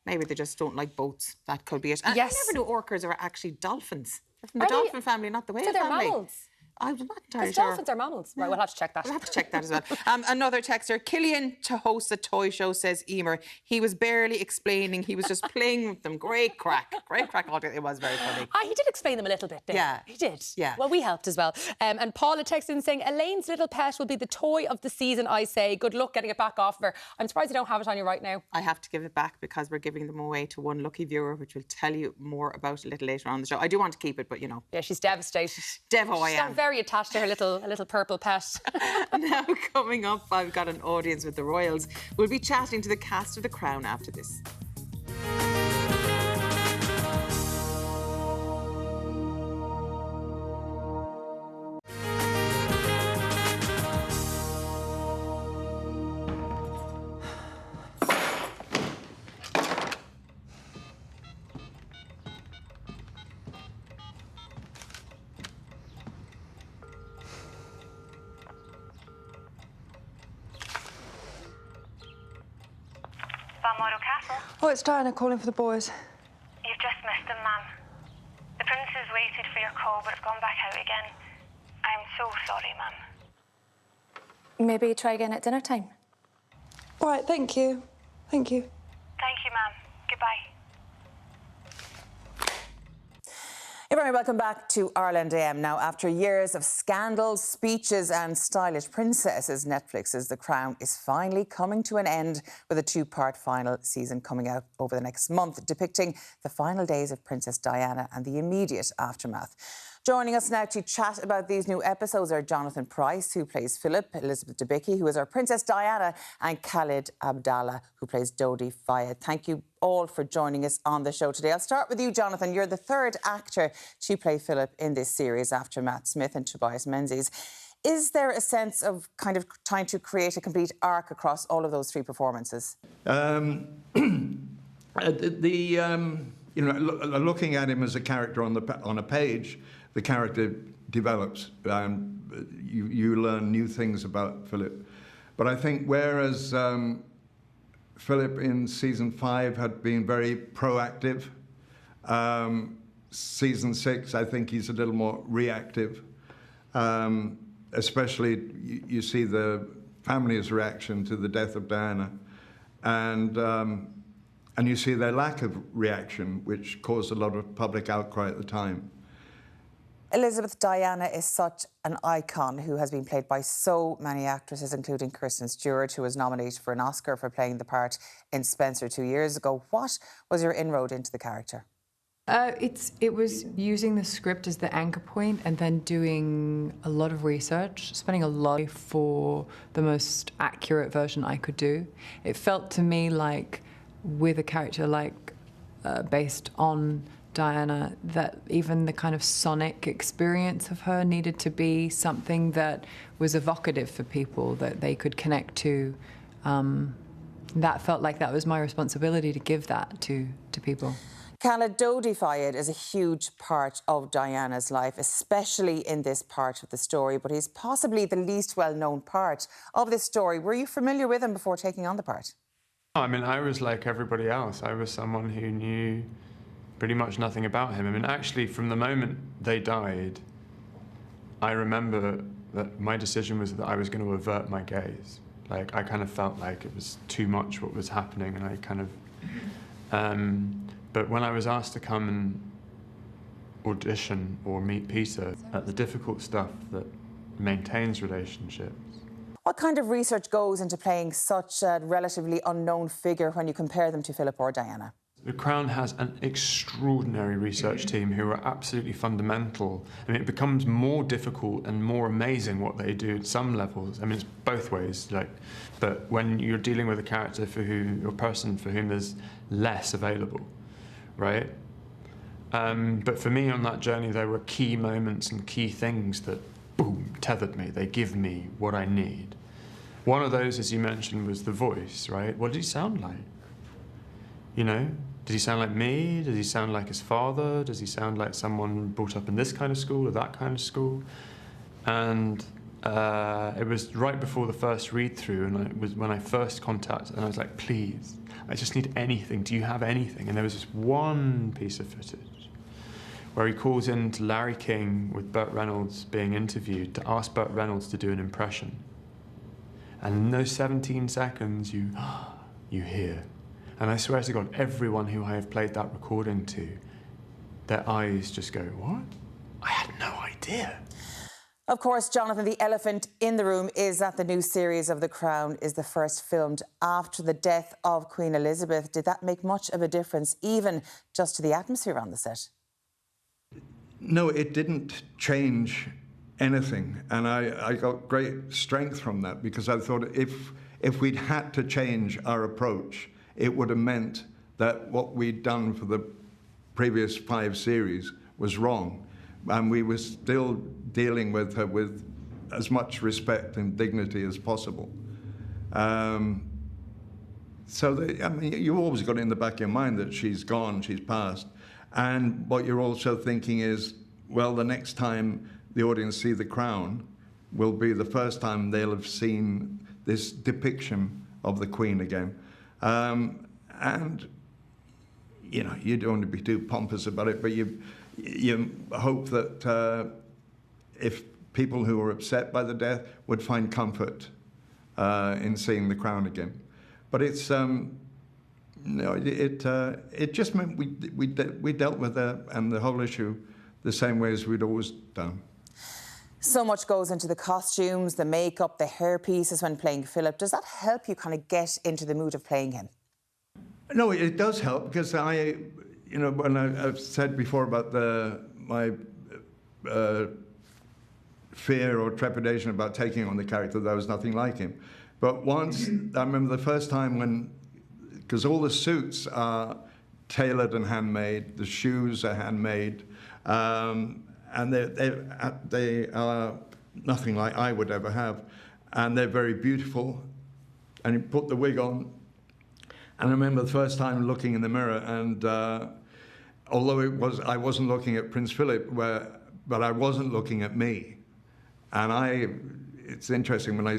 maybe they just don't like boats. That could be it. And I never knew orcas are actually dolphins. They're from the dolphin family, not the whale family. So they're mammals. I'm not entirely sure. Dolphins are mammals. Right, we'll have to check that. We'll have to check that as well. Another texter, Killian to host a toy show, says Emer. He was barely explaining. He was just playing with them. Great crack. It was very funny. He did explain them a little bit. Yeah. He did. Yeah. Well, we helped as well. And Paula texted in saying, Elaine's little pet will be the toy of the season, I say. Good luck getting it back off her. I'm surprised you don't have it on you right now. I have to give it back because we're giving them away to one lucky viewer, which we'll tell you more about a little later on the show. I do want to keep it, but you know. Yeah, she's devastated. Devo, I am. She's very attached to her little purple pet. Now, coming up, I've got an audience with the Royals. We'll be chatting to the cast of The Crown after this. Balmoral Castle. Oh, it's Diana calling for the boys. You've just missed them, ma'am. The princes waited for your call, but have gone back out again. I'm so sorry, ma'am. Maybe try again at dinner time. All right, thank you. Thank you. Thank you, ma'am. Goodbye. Hey, very welcome back to Ireland AM. Now, after years of scandals, speeches and stylish princesses, Netflix's The Crown is finally coming to an end with a two-part final season coming out over the next month, depicting the final days of Princess Diana and the immediate aftermath. Joining us now to chat about these new episodes are Jonathan Pryce, who plays Philip, Elizabeth Debicki, who is our Princess Diana, and Khalid Abdallah, who plays Dodi Fayed. Thank you all for joining us on the show today. I'll start with you, Jonathan. You're the third actor to play Philip in this series after Matt Smith and Tobias Menzies. Is there a sense of kind of trying to create a complete arc across all of those three performances? Looking at him as a character on a page, the character develops. You learn new things about Philip. But I think whereas Philip in season 5 had been very proactive, season 6, I think he's a little more reactive. Especially, you see the family's reaction to the death of Diana. And you see their lack of reaction, which caused a lot of public outcry at the time. Elizabeth Diana is such an icon who has been played by so many actresses, including Kristen Stewart, who was nominated for an Oscar for playing the part in Spencer 2 years ago. What was your inroad into the character? It was using the script as the anchor point and then doing a lot of research, spending a lot for the most accurate version I could do. It felt to me like, with a character like based on Diana, that even the kind of sonic experience of her needed to be something that was evocative for people, that they could connect to. That felt like that was my responsibility, to give that to people. Khaled, Dodi Fayed is a huge part of Diana's life, especially in this part of the story, but he's possibly the least well-known part of this story. Were you familiar with him before taking on the part? I mean, I was like everybody else. I was someone who knew pretty much nothing about him. I mean, actually, from the moment they died, I remember that my decision was that I was going to avert my gaze. Like, I kind of felt like it was too much what was happening, and I kind of... but when I was asked to come and audition or meet Peter at the difficult stuff that maintains relationships. What kind of research goes into playing such a relatively unknown figure when you compare them to Philip or Diana? The Crown has an extraordinary research team who are absolutely fundamental. I mean, it becomes more difficult and more amazing what they do at some levels. I mean, it's both ways. But when you're dealing with a character or person for whom there's less available, right? But for me on that journey, there were key moments and key things that, boom, tethered me. They give me what I need. One of those, as you mentioned, was the voice, right? What did he sound like? You know? Did he sound like me? Does he sound like his father? Does he sound like someone brought up in this kind of school or that kind of school? And it was right before the first read-through, and it was when I first contacted, and I was like, please, I just need anything. Do you have anything? And there was this one piece of footage where he calls in to Larry King with Burt Reynolds being interviewed to ask Burt Reynolds to do an impression. And in those 17 seconds, you hear. And I swear to God, everyone who I have played that recording to, their eyes just go, what? I had no idea. Of course, Jonathan, the elephant in the room is that the new series of The Crown is the first filmed after the death of Queen Elizabeth. Did that make much of a difference, even just to the atmosphere on the set? No, it didn't change anything. And I got great strength from that, because I thought if we'd had to change our approach, it would have meant that what we'd done for the previous 5 series was wrong. And we were still dealing with her with as much respect and dignity as possible. I mean, you always got in the back of your mind that she's gone, she's passed. And what you're also thinking is, well, the next time the audience see The Crown will be the first time they'll have seen this depiction of the Queen again. And, you know, you don't want to be too pompous about it, but you hope that if people who are upset by the death would find comfort in seeing The Crown again. But it's, no, it just meant we dealt with that and the whole issue the same way as we'd always done. So much goes into the costumes, the makeup, the hairpieces when playing Philip. Does that help you kind of get into the mood of playing him? No, it does help, because you know, when I've said before about my fear or trepidation about taking on the character, there was nothing like him. But once, I remember the first time because all the suits are tailored and handmade, the shoes are handmade, and they are nothing like I would ever have. And they're very beautiful. And you put the wig on. And I remember the first time looking in the mirror, and although I wasn't looking at Prince Philip, but I wasn't looking at me. And it's interesting, when I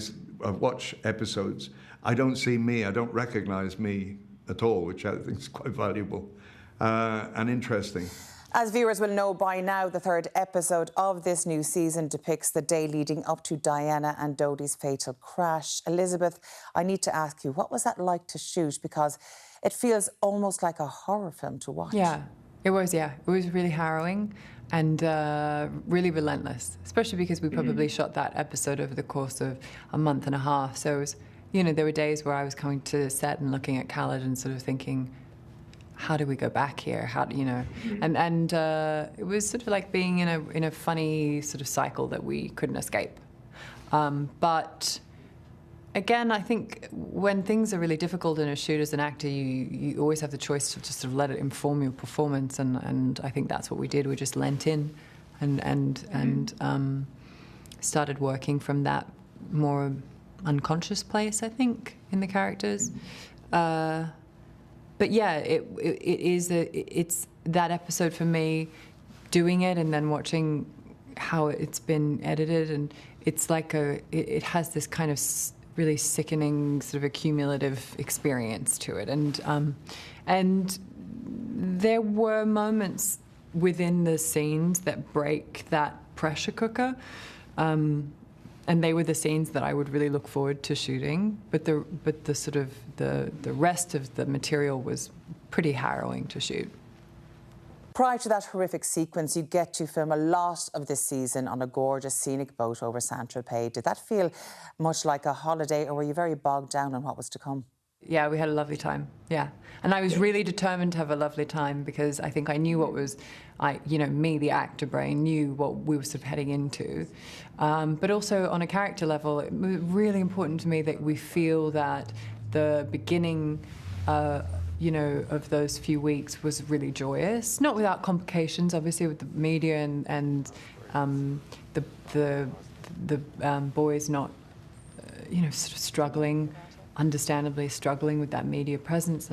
watch episodes, I don't see me, I don't recognize me at all, which I think is quite valuable and interesting. As viewers will know by now, the 3rd episode of this new season depicts the day leading up to Diana and Dodi's fatal crash. Elizabeth, I need to ask you, what was that like to shoot? Because it feels almost like a horror film to watch. Yeah, it was, It was really harrowing and really relentless, especially because we probably shot that episode over the course of a month and a half. So it was, you know, there were days where I was coming to set and looking at Khaled and sort of thinking, how do we go back here? How do you know? And it was sort of like being in a funny sort of cycle that we couldn't escape. But again, I think when things are really difficult in a shoot as an actor, you always have the choice to just sort of let it inform your performance, and I think that's what we did. We just lent in and started working from that more unconscious place, I think, in the characters. But but yeah, it's that episode for me, doing it and then watching how it's been edited, and it's like it has this kind of really sickening sort of accumulative experience to it, and there were moments within the scenes that break that pressure cooker, and they were the scenes that I would really look forward to shooting. But the sort of the rest of the material was pretty harrowing to shoot. Prior to that horrific sequence, you get to film a lot of this season on a gorgeous scenic boat over Saint-Tropez. Did that feel much like a holiday, or were you very bogged down on what was to come? Yeah, we had a lovely time, yeah. And I was really determined to have a lovely time because I think I knew what was, me, the actor brain, knew what we were sort of heading into. But also on a character level, it was really important to me that we feel that the beginning of those few weeks was really joyous, not without complications, obviously, with the media and the boys not, sort of struggling, understandably struggling with that media presence.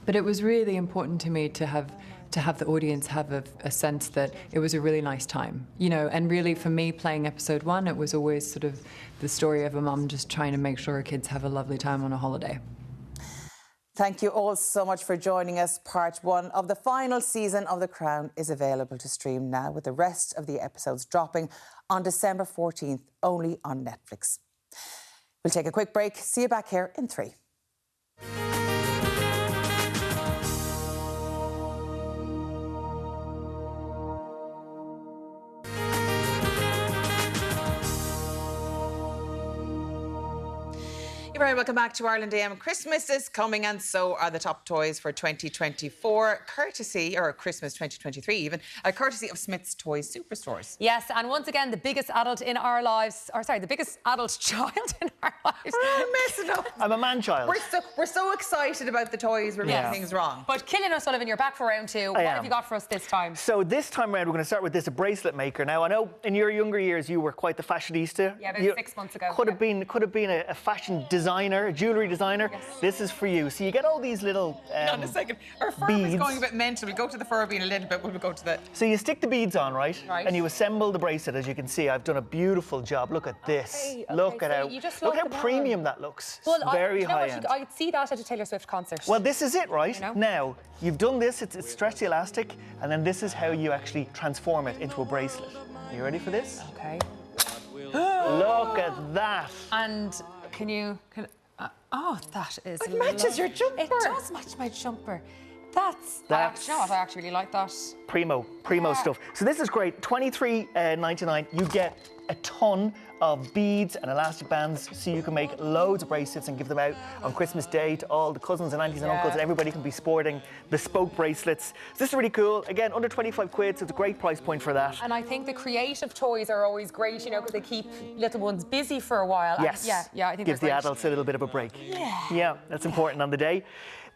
But it was really important to me to have the audience have a sense that it was a really nice time, and really for me playing episode 1, it was always sort of the story of a mum just trying to make sure her kids have a lovely time on a holiday. Thank you all so much for joining us. Part 1 of the final season of The Crown is available to stream now, with the rest of the episodes dropping on December 14th, only on Netflix. We'll take a quick break. See you back here in 3. Very welcome back to Ireland AM. Christmas is coming, and so are the top toys for 2024, courtesy, or Christmas 2023 even, courtesy of Smyths Toys Superstores. Yes, and once again, the biggest adult in our lives, the biggest adult child in our lives. I'm messing up. I'm a man-child. We're so excited about the toys, we're making things wrong. But Cillian O'Sullivan, you're back for round 2. What have you got for us this time? So this time around, we're going to start with this bracelet maker. Now, I know in your younger years, you were quite the fashionista. Yeah, about 6 months ago. Could have been a fashion designer, a jewellery designer. Yes. This is for you. So you get all these little hang on a second. Our Furby's going a bit mental. We'll go to the Furby in a little bit. We'll go to the... So you stick the beads on, right? And you assemble the bracelet. As you can see, I've done a beautiful job. Look at this. Okay, look at look how premium that looks. Well, very high end. I could see that at a Taylor Swift concert. Well, this is it, right? Now, you've done this. It's stretchy elastic. And then this is how you actually transform it into a bracelet. Are you ready for this? Okay. Look at that. And that is... It matches your jumper. It does match my jumper. That's I actually really like that. Primo stuff. So this is great. $23.99. You get a ton of beads and elastic bands, so you can make loads of bracelets and give them out on Christmas Day to all the cousins and aunties and uncles, and everybody can be sporting bespoke bracelets. So this is really cool. Again, under 25 quid, so it's a great price point for that. And I think the creative toys are always great, because they keep little ones busy for a while. Yes. I think gives the adults a little bit of a break. Yeah, that's important on the day.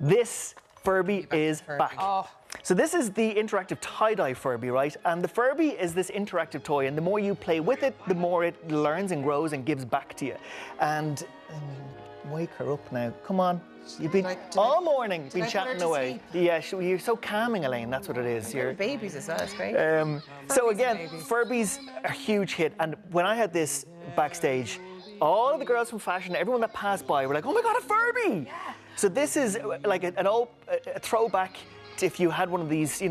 This Furby is back. Oh. So this is the interactive tie-dye Furby, right? And the Furby is this interactive toy, and the more you play with it, the more it learns and grows and gives back to you. And wake her up now. Come on. You've been all morning been chatting away. Yeah, you're so calming, Elaine. That's what it is. You're babies as well. That's great. So again, Furby's a huge hit. And when I had this backstage, all of the girls from fashion, everyone that passed by were like, "Oh my God, a Furby!" Yeah. So this is like a throwback to if you had one of these,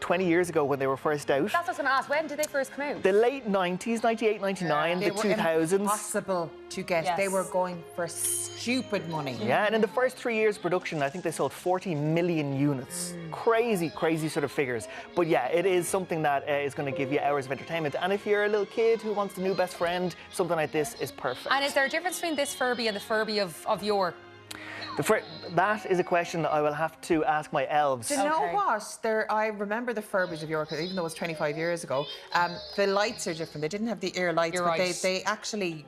20 years ago when they were first out. That's what I was going to ask. When did they first come out? The late 90s, 98, 99, the 2000s. They were impossible to get. Yes. They were going for stupid money. Yeah, and in the first 3 years of production, I think they sold 40 million units. Crazy sort of figures. But yeah, it is something that is going to give you hours of entertainment. And if you're a little kid who wants a new best friend, something like this is perfect. And is there a difference between this Furby and the Furby of yore? That is a question that I will have to ask my elves. Do you know what? I remember the Furbies of York, even though it was 25 years ago. The lights are different. They didn't have the ear lights, but they actually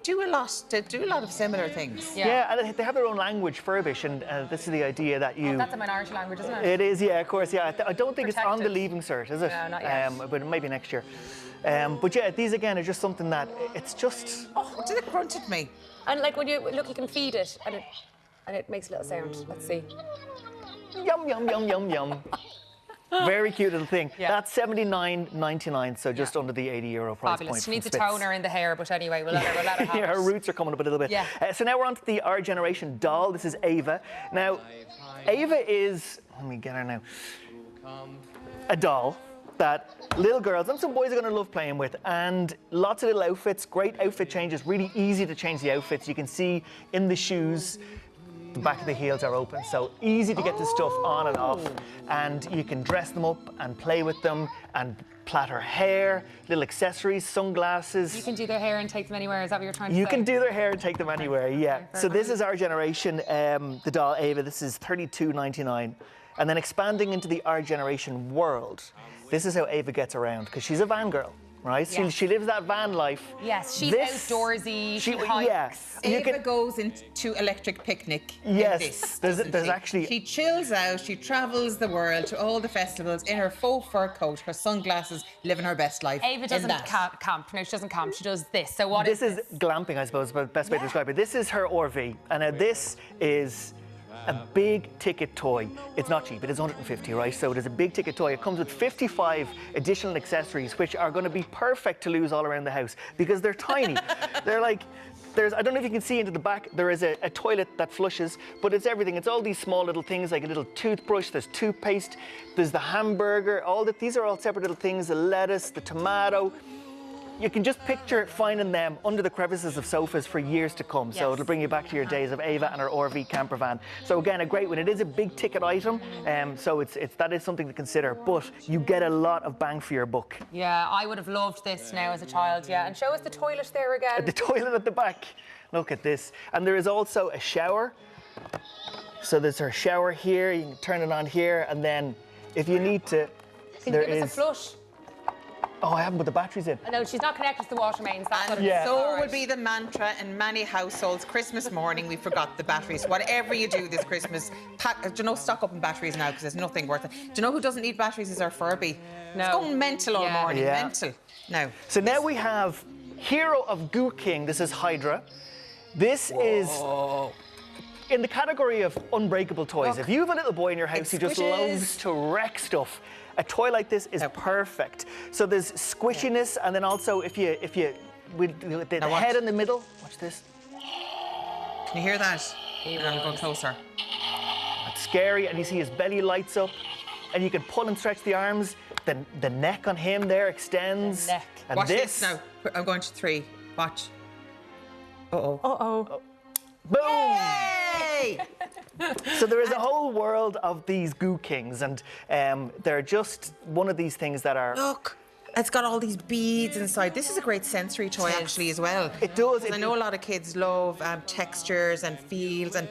do a lot of similar things. Yeah, and they have their own language, Furbish, and this is the idea that you... Oh, that's a minority language, isn't it? It is, yeah, of course, yeah. I don't think it's on the Leaving Cert, is it? No, not yet. But maybe next year. But yeah, these again are just something that it's just... Oh, it grunted me. And like when you look, you can feed it, and it... And it makes a little sound. Let's see. Yum, yum, yum, yum, yum. Very cute little thing. Yeah. That's $79.99, so just under the €80 price Fabulous. point. She needs a from Spitz. toner in the hair, but anyway, we'll let her have Yeah, her it. roots are coming up a little bit. Yeah. So now we're on to the Our Generation doll. This is Ava. Now, Ava is, let me get her now, a doll that little girls and some boys are going to love playing with, and lots of little outfits, great outfit changes, really easy to change the outfits. You can see in the shoes, the back of the heels are open, so easy to get the stuff on and off, and you can dress them up and play with them and plait her hair, little accessories, sunglasses. You can do their hair and take them anywhere. Is that what you're trying to say? You can do their hair and take them anywhere, yeah. So this is Our Generation, the doll Ava. This is $32.99. And then expanding into the Our Generation world, this is how Ava gets around, because she's a van girl, right? Yes. She lives that van life. Yes, she's outdoorsy, she hikes. Yeah. Ava goes into Electric Picnic. Yes, in this, there's doesn't she? actually... She chills out, she travels the world to all the festivals in her faux fur coat, her sunglasses, living her best life. Ava doesn't camp. No, she doesn't camp. She does this. So what is this? This is glamping, I suppose, the best way to describe it. This is her RV, and now this is a big ticket toy. It's not cheap, it is 150, right? So it is a big ticket toy. It comes with 55 additional accessories, which are going to be perfect to lose all around the house because they're tiny. They're like, I don't know if you can see into the back, there is a toilet that flushes, but it's everything. It's all these small little things, like a little toothbrush, there's toothpaste, there's the hamburger, these are all separate little things, the lettuce, the tomato. You can just picture finding them under the crevices of sofas for years to come. So it'll bring you back to your days of Ava and her RV camper van. So again, a great one. It is a big ticket item, so that is something to consider. But you get a lot of bang for your buck. Yeah, I would have loved this now as a child, yeah. And show us the toilet there again. The toilet at the back. Look at this. And there is also a shower. So there's her shower here. You can turn it on here. And then if you need to, Can you give us a flush? Oh, I haven't put the batteries in. No, she's not connected to the water mains. That's what it is. So will be the mantra in many households. Christmas morning, we forgot the batteries. Whatever you do this Christmas, do you know, stock up on batteries now because there's nothing worth it. Do you know who doesn't need batteries is our Furby. No. It's going mental all morning, Yeah. mental. No. So now we have Hero of Goo King. This is Hydra. This is in the category of unbreakable toys. If you have a little boy in your house who just loves to wreck stuff, a toy like this is perfect. So there's squishiness, and then also with the head in the middle. Watch this. Can you hear that? And I'm going closer. It's scary, and you see his belly lights up, and you can pull and stretch the arms. The neck on him there extends. Neck. And Watch this now. I'm going to 3. Watch. Uh-oh. Uh-oh. Boom! Yay! So there is a whole world of these Goo Kings, and they're just one of these things that are... Look, it's got all these beads inside. This is a great sensory toy, actually, as well. It does. I know a lot of kids love textures and feels and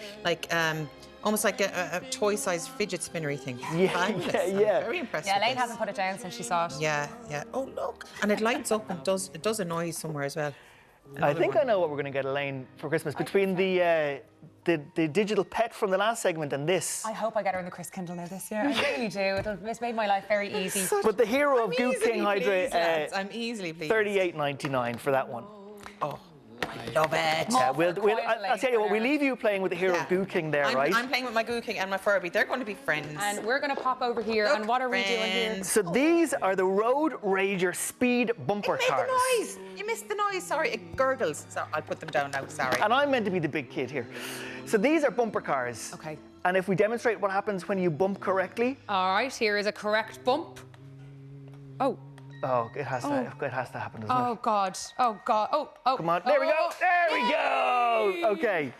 almost like a toy-sized fidget spinnery thing. Fabulous. Yeah. I'm very impressed. Yeah, with Elaine this. hasn't put it down since she saw it. Yeah, yeah. Oh, look. And it lights up and it does a noise somewhere as well. I think I know what we're going to get Elaine for Christmas. Between the digital pet from the last segment and this. I hope I get her in the Chris Kindle now this year. I really do. It's made my life very easy. But the Hero of Goo King Hydra, I'm easily pleased. $38.99 for that one. Oh, I love it. Yeah, I'll tell you what, we leave you playing with the Hero of Goo King there, right? I'm playing with my Goo King and my Furby. They're going to be friends. And we're going to pop over here. And what are we doing here? So these are the Road Rager Speed Bumper Cars. The noise. You missed the noise. Sorry, it gurgles. So I'll put them down now. Sorry. And I'm meant to be the big kid here. So these are bumper cars. Okay. And if we demonstrate what happens when you bump correctly. All right, here is a correct bump. Oh. Oh, it has to happen, doesn't it? Oh, God. Oh, God. Oh. Come on. There we go. There we go. Okay.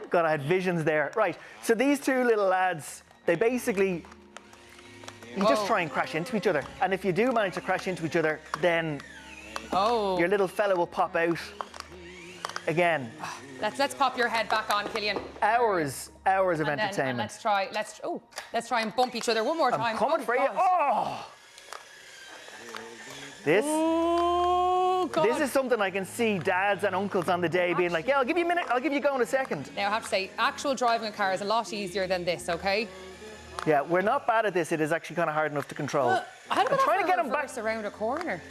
God, I had visions there. Right. So these two little lads, they basically, you just try and crash into each other. And if you do manage to crash into each other, then your little fella will pop out again. Let's pop your head back on, Killian. Hours of And entertainment. let's try and bump each other one more time. I'm coming for you. Oh! This is something I can see dads and uncles on the day being like, yeah, I'll give you a minute, I'll give you go in a second. Now, I have to say, actual driving a car is a lot easier than this, okay? Yeah, we're not bad at this. It is actually kind of hard enough to control. I'm trying to get him back around a corner.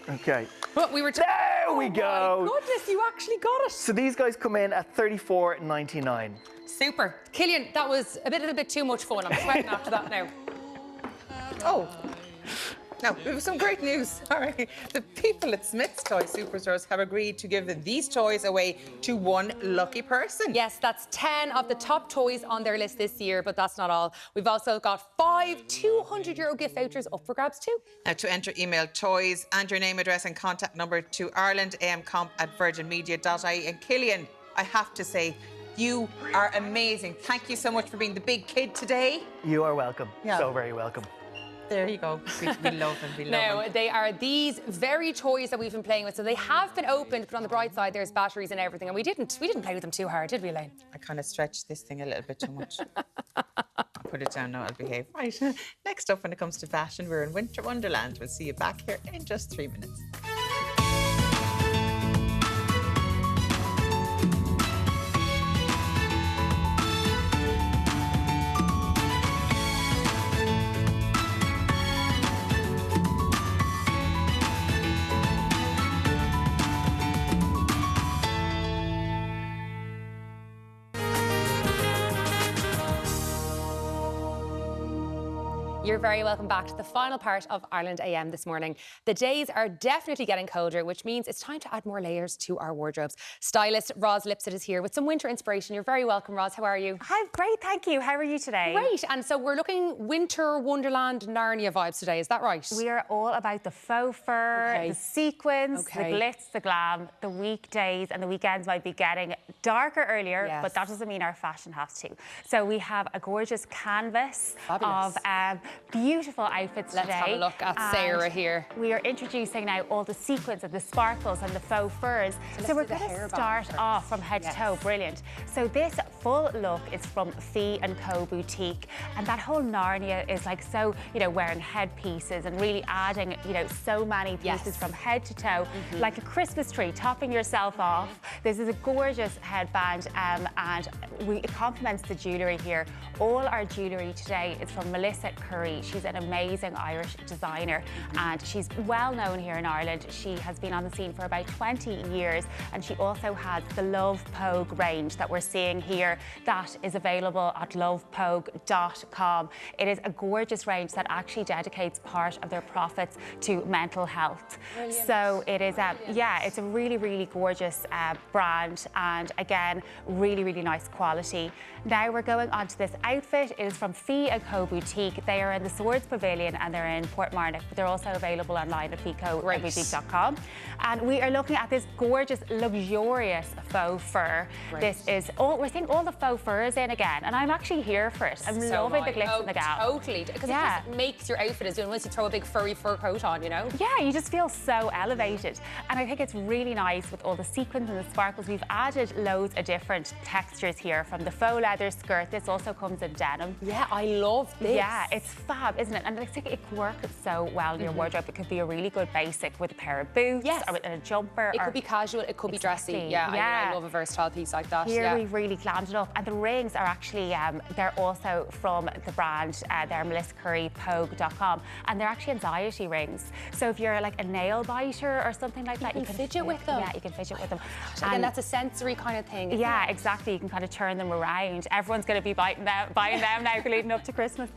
Okay. But we were there There we go. My goodness, you actually got it. So these guys come in at $34.99. Super. Killian, that was a little bit too much fun. I'm sweating after that now. Oh. Now, we have some great news. All right. The people at Smith's Toy Superstores have agreed to give these toys away to one lucky person. Yes, that's 10 of the top toys on their list this year, but that's not all. We've also got 5 €200 gift vouchers up for grabs too. Now, to enter, email toys and your name, address and contact number to irelandamcomp@virginmedia.ie. And Killian, I have to say, you are amazing. Thank you so much for being the big kid today. You are welcome. Yeah. So very welcome. There you go. We love them. We love Now, them. they are these very toys that we've been playing with. So they have been opened, but on the bright side, there's batteries and everything. And we didn't play with them too hard, did we, Elaine? I kind of stretched this thing a little bit too much. I'll put it down now, I'll behave. Right, next up when it comes to fashion, we're in Winter Wonderland. We'll see you back here in just 3 minutes. You're very welcome back to the final part of Ireland AM this morning. The days are definitely getting colder, which means it's time to add more layers to our wardrobes. Stylist Roz Lipset is here with some winter inspiration. You're very welcome, Roz. How are you? Hi, great, thank you. How are you today? Great. And so we're looking Winter Wonderland Narnia vibes today. Is that right? We are all about the faux fur, the sequins, the glitz, the glam. The weekdays and the weekends might be getting darker earlier, but that doesn't mean our fashion has to. So we have a gorgeous canvas of beautiful outfits today. Let's have a look at Sarah here. We are introducing now all the sequins and the sparkles and the faux furs. So we're going to start off from head to toe. Brilliant. So this full look is from Fee & Co Boutique, and that whole Narnia is like so, wearing headpieces and really adding, so many pieces from head to toe, like a Christmas tree, topping yourself off. This is a gorgeous headband, and it complements the jewellery here. All our jewellery today is from Melissa Curry. She's an amazing Irish designer, and she's well known here in Ireland. She has been on the scene for about 20 years, and she also has the Love Pogue range that we're seeing here that is available at lovepogue.com. It is a gorgeous range that actually dedicates part of their profits to mental health. Brilliant. So it is, it's a really, really gorgeous brand, and again, really, really nice quality. Now we're going on to this outfit. It is from Fee & Co Boutique. They are in the Swords Pavilion and they're in Portmarnock, but they're also available online at feecoboutique.com. And we are looking at this gorgeous, luxurious faux fur. This is we're seeing all the faux furs in again, and I'm actually here for it. I'm loving the glitz and the gab. Totally, because it just makes your outfit as good once you throw a big furry fur coat on, Yeah, you just feel so elevated. And I think it's really nice with all the sequins and the sparkles. We've added loads of different textures here, from the faux leather skirt. This also comes in denim. Yeah, I love this. Yeah, it's fab, isn't it? And I think it works so well in your wardrobe. It could be a really good basic with a pair of boots or with a jumper. It could be casual, it could be dressy. Yeah, I love a versatile piece like that. Here we've really glammed it up. And the rings are actually, they're also from the brand, they're melissacurrypogue.com, and they're actually anxiety rings. So if you're like a nail biter or something like that, you can fidget with them. Yeah, you can fidget with them. And that's a sensory kind of thing. Yeah, exactly. You can kind of turn them around. Everyone's going to be buying them now leading up to Christmas.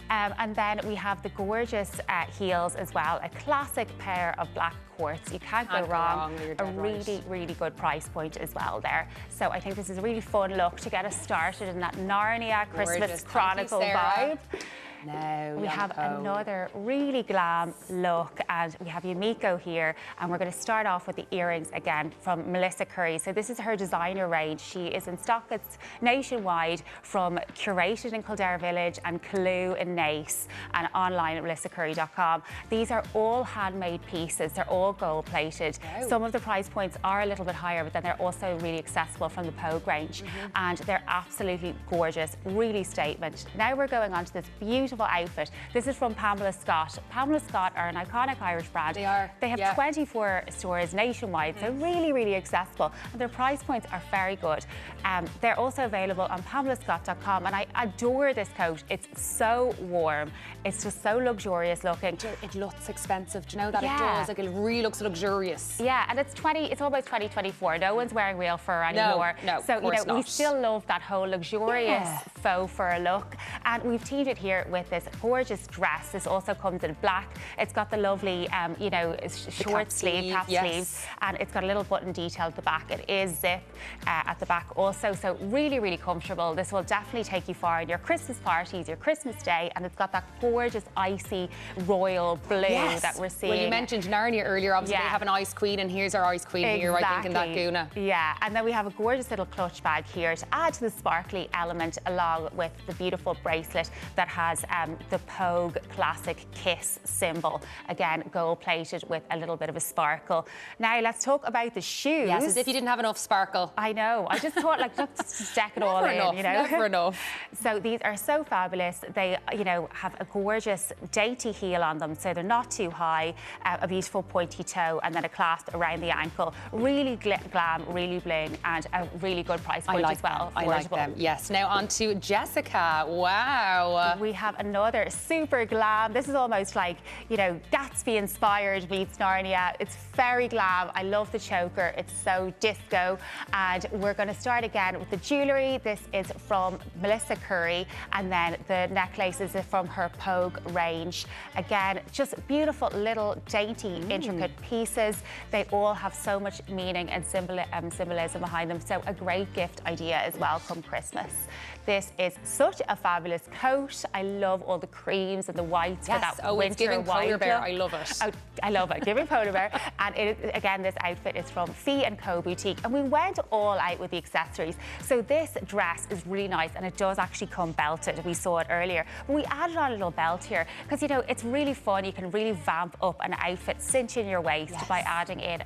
And then we have the gorgeous heels as well, a classic pair of black quartz. You can't go wrong. A really, really good price point as well there. So I think this is a really fun look to get us started in that Narnia Christmas Chronicle vibe. Now we have another really glam look, and we have Yumiko here, and we're going to start off with the earrings again from Melissa Curry. So this is her designer range. She is in stock. It's nationwide, from Curated in Kildare Village and Calloo in Naas, and online at melissacurry.com. These are all handmade pieces. They're all gold plated. Some of the price points are a little bit higher, but then they're also really accessible from the Pogue range, and they're absolutely gorgeous, really statement. Now we're going on to this beautiful beautiful outfit. This is from Pamela Scott. Pamela Scott are an iconic Irish brand. They are. They have 24 stores nationwide, so really, really accessible. And their price points are very good. They're also available on pamelascott.com, and I adore this coat. It's so warm. It's just so luxurious looking. It looks expensive. Do you know that? Yeah. It does. Like, it really looks luxurious. Yeah, and it's almost 2024. No one's wearing real fur anymore. No, so of course we not. still love that whole luxurious faux fur look. And we've teamed it here with this gorgeous dress. This also comes in black. It's got the lovely, short sleeve, cap sleeves, and it's got a little button detail at the back. It is zip at the back also, so really, really comfortable. This will definitely take you far in your Christmas parties, your Christmas day, and it's got that gorgeous icy royal blue that we're seeing. Well, you mentioned Narnia earlier. Obviously, they have an ice queen, and here's our ice queen here, I think, in that Guna. Yeah, and then we have a gorgeous little clutch bag here to add to the sparkly element, along with the beautiful bracelet that has the Pogue classic kiss symbol. Again, gold plated with a little bit of a sparkle. Now let's talk about the shoes. Yes, as if you didn't have enough sparkle. I know. I just thought, like, let's deck it all in, you know. Never enough. So these are so fabulous. They, have a gorgeous dainty heel on them, so they're not too high. A beautiful pointy toe, and then a clasp around the ankle. Really glam, really bling, and a really good price point as well. I like them. Yes. Now on to Jessica. Wow. We have another super glam. This is almost like, Gatsby inspired meets Narnia. It's very glam. I love the choker. It's so disco. And we're going to start again with the jewellery. This is from Melissa Curry, and then the necklaces are from her Pogue range. Again, just beautiful little dainty, intricate pieces. They all have so much meaning and symbolism behind them. So a great gift idea as well come Christmas. This is such a fabulous coat. I love all the creams and the whites for that winter it's giving white polar bear. look. I love it. Oh, I love it, giving polar bear. And again, this outfit is from Fee & Co Boutique, and we went all out with the accessories. So this dress is really nice, and it does actually come belted. We saw it earlier. But we added on a little belt here because, it's really fun. You can really vamp up an outfit, cinch in your waist by adding in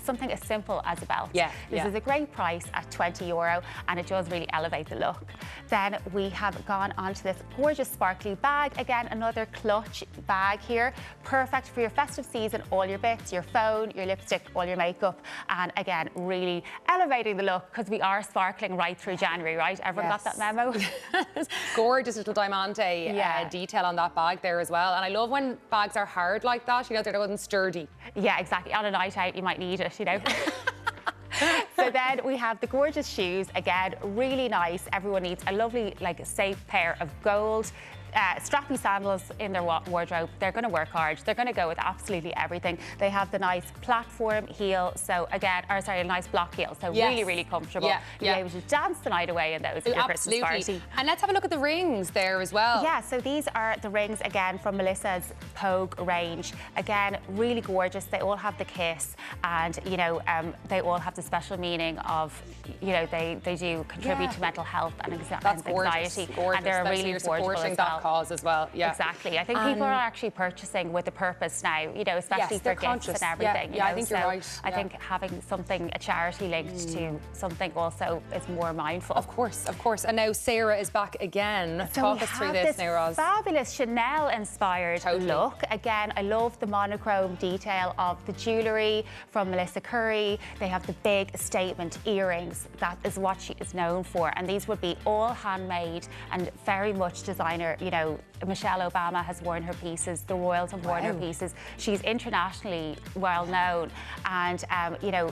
something as simple as a belt. This is a great price at €20, and it does really elevate the look. Then we have gone onto this gorgeous sparkly bag. Again, another clutch bag here. Perfect for your festive season, all your bits, your phone, your lipstick, all your makeup. And again, really elevating the look because we are sparkling right through January, right? Everyone got that memo? Gorgeous little diamante detail on that bag there as well. And I love when bags are hard like that, they're not sturdy. Yeah, exactly. On a night out, you might need it, So then we have the gorgeous shoes. Again, really nice. Everyone needs a lovely, safe pair of gold strappy sandals in their wardrobe. They're going to work hard. They're going to go with absolutely everything. They have the nice platform heel, so again, a nice block heel, so really, really comfortable. You'll be able to dance the night away in those at your Christmas party. And let's have a look at the rings there as well. Yeah, so these are the rings again from Melissa's Pogue range. Again, really gorgeous. They all have the kiss, and they all have the special meaning of, they do contribute to mental health and anxiety. Gorgeous. And they're really affordable as well. Cause as well. Exactly. I think people are actually purchasing with a purpose now, especially for gifts and everything. I think you're right. I think having a charity linked to something also is more mindful. Of course. And now Sarah is back again. So talk us through this now, Roz. Fabulous Chanel inspired look. Again, I love the monochrome detail of the jewellery from Melissa Curry. They have the big statement earrings. That is what she is known for. And these would be all handmade and very much designer. Michelle Obama has worn her pieces. The royals have worn her pieces. She's internationally well known. And,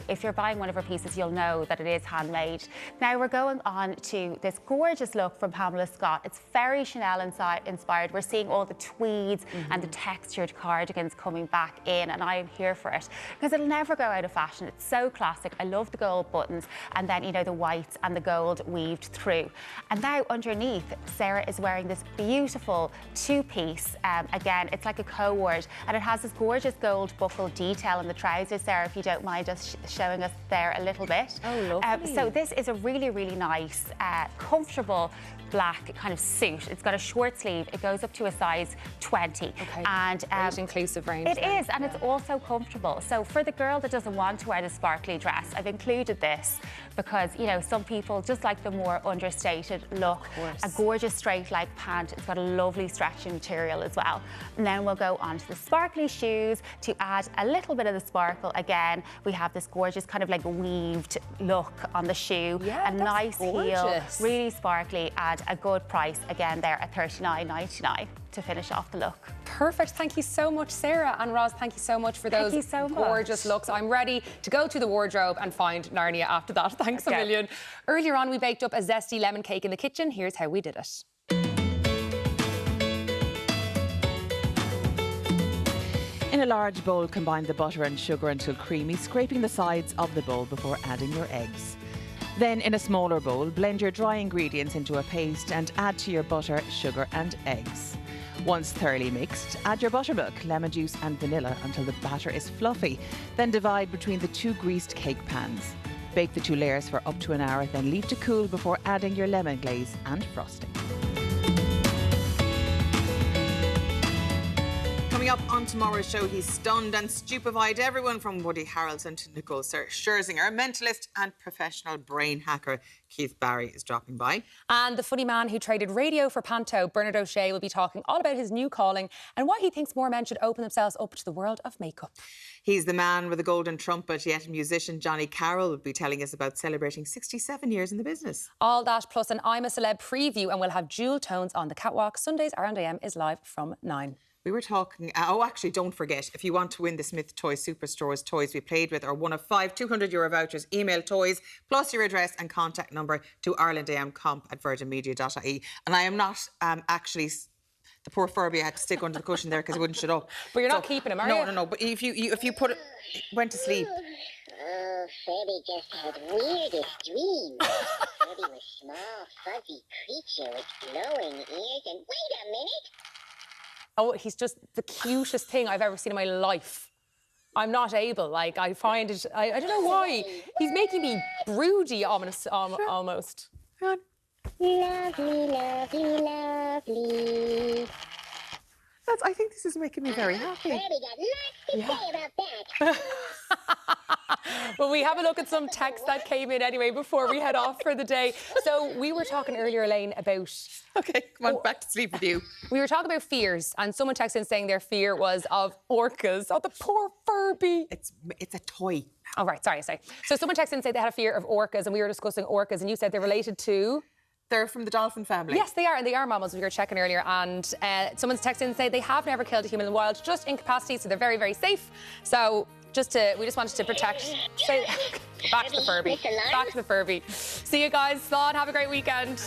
if you're buying one of her pieces, you'll know that it is handmade. Now we're going on to this gorgeous look from Pamela Scott. It's very Chanel inspired. We're seeing all the tweeds and the textured cardigans coming back in, and I am here for it because it'll never go out of fashion. It's so classic. I love the gold buttons, and then, the whites and the gold weaved through. And now underneath, Sarah is wearing this beautiful two-piece. Again, it's like a co-word, and it has this gorgeous gold buckle detail in the trousers, Sarah, if you don't mind just showing us there a little bit. Oh, lovely. So this is a really, really nice, comfortable black kind of suit. It's got a short sleeve. It goes up to a size 20. Okay. And great inclusive range. It is, and it's also comfortable. So for the girl that doesn't want to wear the sparkly dress, I've included this because, some people just like the more understated look. A gorgeous straight leg pant. It's got a lovely stretchy material as well. And then we'll go on to the sparkly shoes to add a little bit of the sparkle. Again, we have this gorgeous kind of like weaved look on the shoe. Yeah, a nice heel, gorgeous. really sparkly, at a good price again there at $39.99 to finish off the look. Perfect. Thank you so much, Sarah. And Roz, thank you so much for those gorgeous looks. I'm ready to go to the wardrobe and find Narnia after that. Thanks a million. Earlier on, we baked up a zesty lemon cake in the kitchen. Here's how we did it. In a large bowl, combine the butter and sugar until creamy, scraping the sides of the bowl before adding your eggs. Then, in a smaller bowl, blend your dry ingredients into a paste and add to your butter, sugar and eggs. Once thoroughly mixed, add your buttermilk, lemon juice and vanilla until the batter is fluffy. Then divide between the 2 greased cake pans. Bake the 2 layers for up to an hour, then leave to cool before adding your lemon glaze and frosting. Coming up on tomorrow's show, he stunned and stupefied everyone from Woody Harrelson to Nicole Scherzinger. A mentalist and professional brain hacker, Keith Barry, is dropping by. And the funny man who traded radio for Panto, Bernard O'Shea, will be talking all about his new calling and why he thinks more men should open themselves up to the world of makeup. He's the man with the golden trumpet, yet musician Johnny Carroll will be telling us about celebrating 67 years in the business. All that plus an I'm a Celeb preview, and we'll have Jewel tones on the catwalk. Sundays R&AM is live from 9. We were talking... oh, actually, don't forget, if you want to win the Smith Toys Superstore's toys we played with, or one of 5 €200 vouchers, email toys plus your address and contact number to irelandamcomp@virginmedia.ie. And I am not actually... The poor Furby had to stick under the cushion there because he wouldn't shut up. But you're not keeping him, are you? No. But if you put it... Went to sleep. Oh, Furby just had weirdest dreams. Furby was small, fuzzy creature with glowing ears and... Wait a minute! Oh, he's just the cutest thing I've ever seen in my life. I'm not able, like, I find it... I don't know why. He's making me broody almost. Almost. Lovely, lovely, lovely. I think this is making me very happy. Furby got lots to say about that. Well, we have a look at some text that came in anyway before we head off for the day. So we were talking earlier, Elaine, about... OK, come on, back to sleep with you. We were talking about fears, and someone texted in saying their fear was of orcas. Oh, the poor Furby. It's a toy. Oh, right, sorry. So someone texted in and said they had a fear of orcas, and we were discussing orcas, and you said they're related to... They're from the dolphin family. Yes, they are, and they are mammals. We were checking earlier, and someone's texted in and said they have never killed a human in the wild, just incapacitated, so they're very, very safe. So we just wanted to protect. Back to the Furby. Back to the Furby. See you guys. Slán, have a great weekend.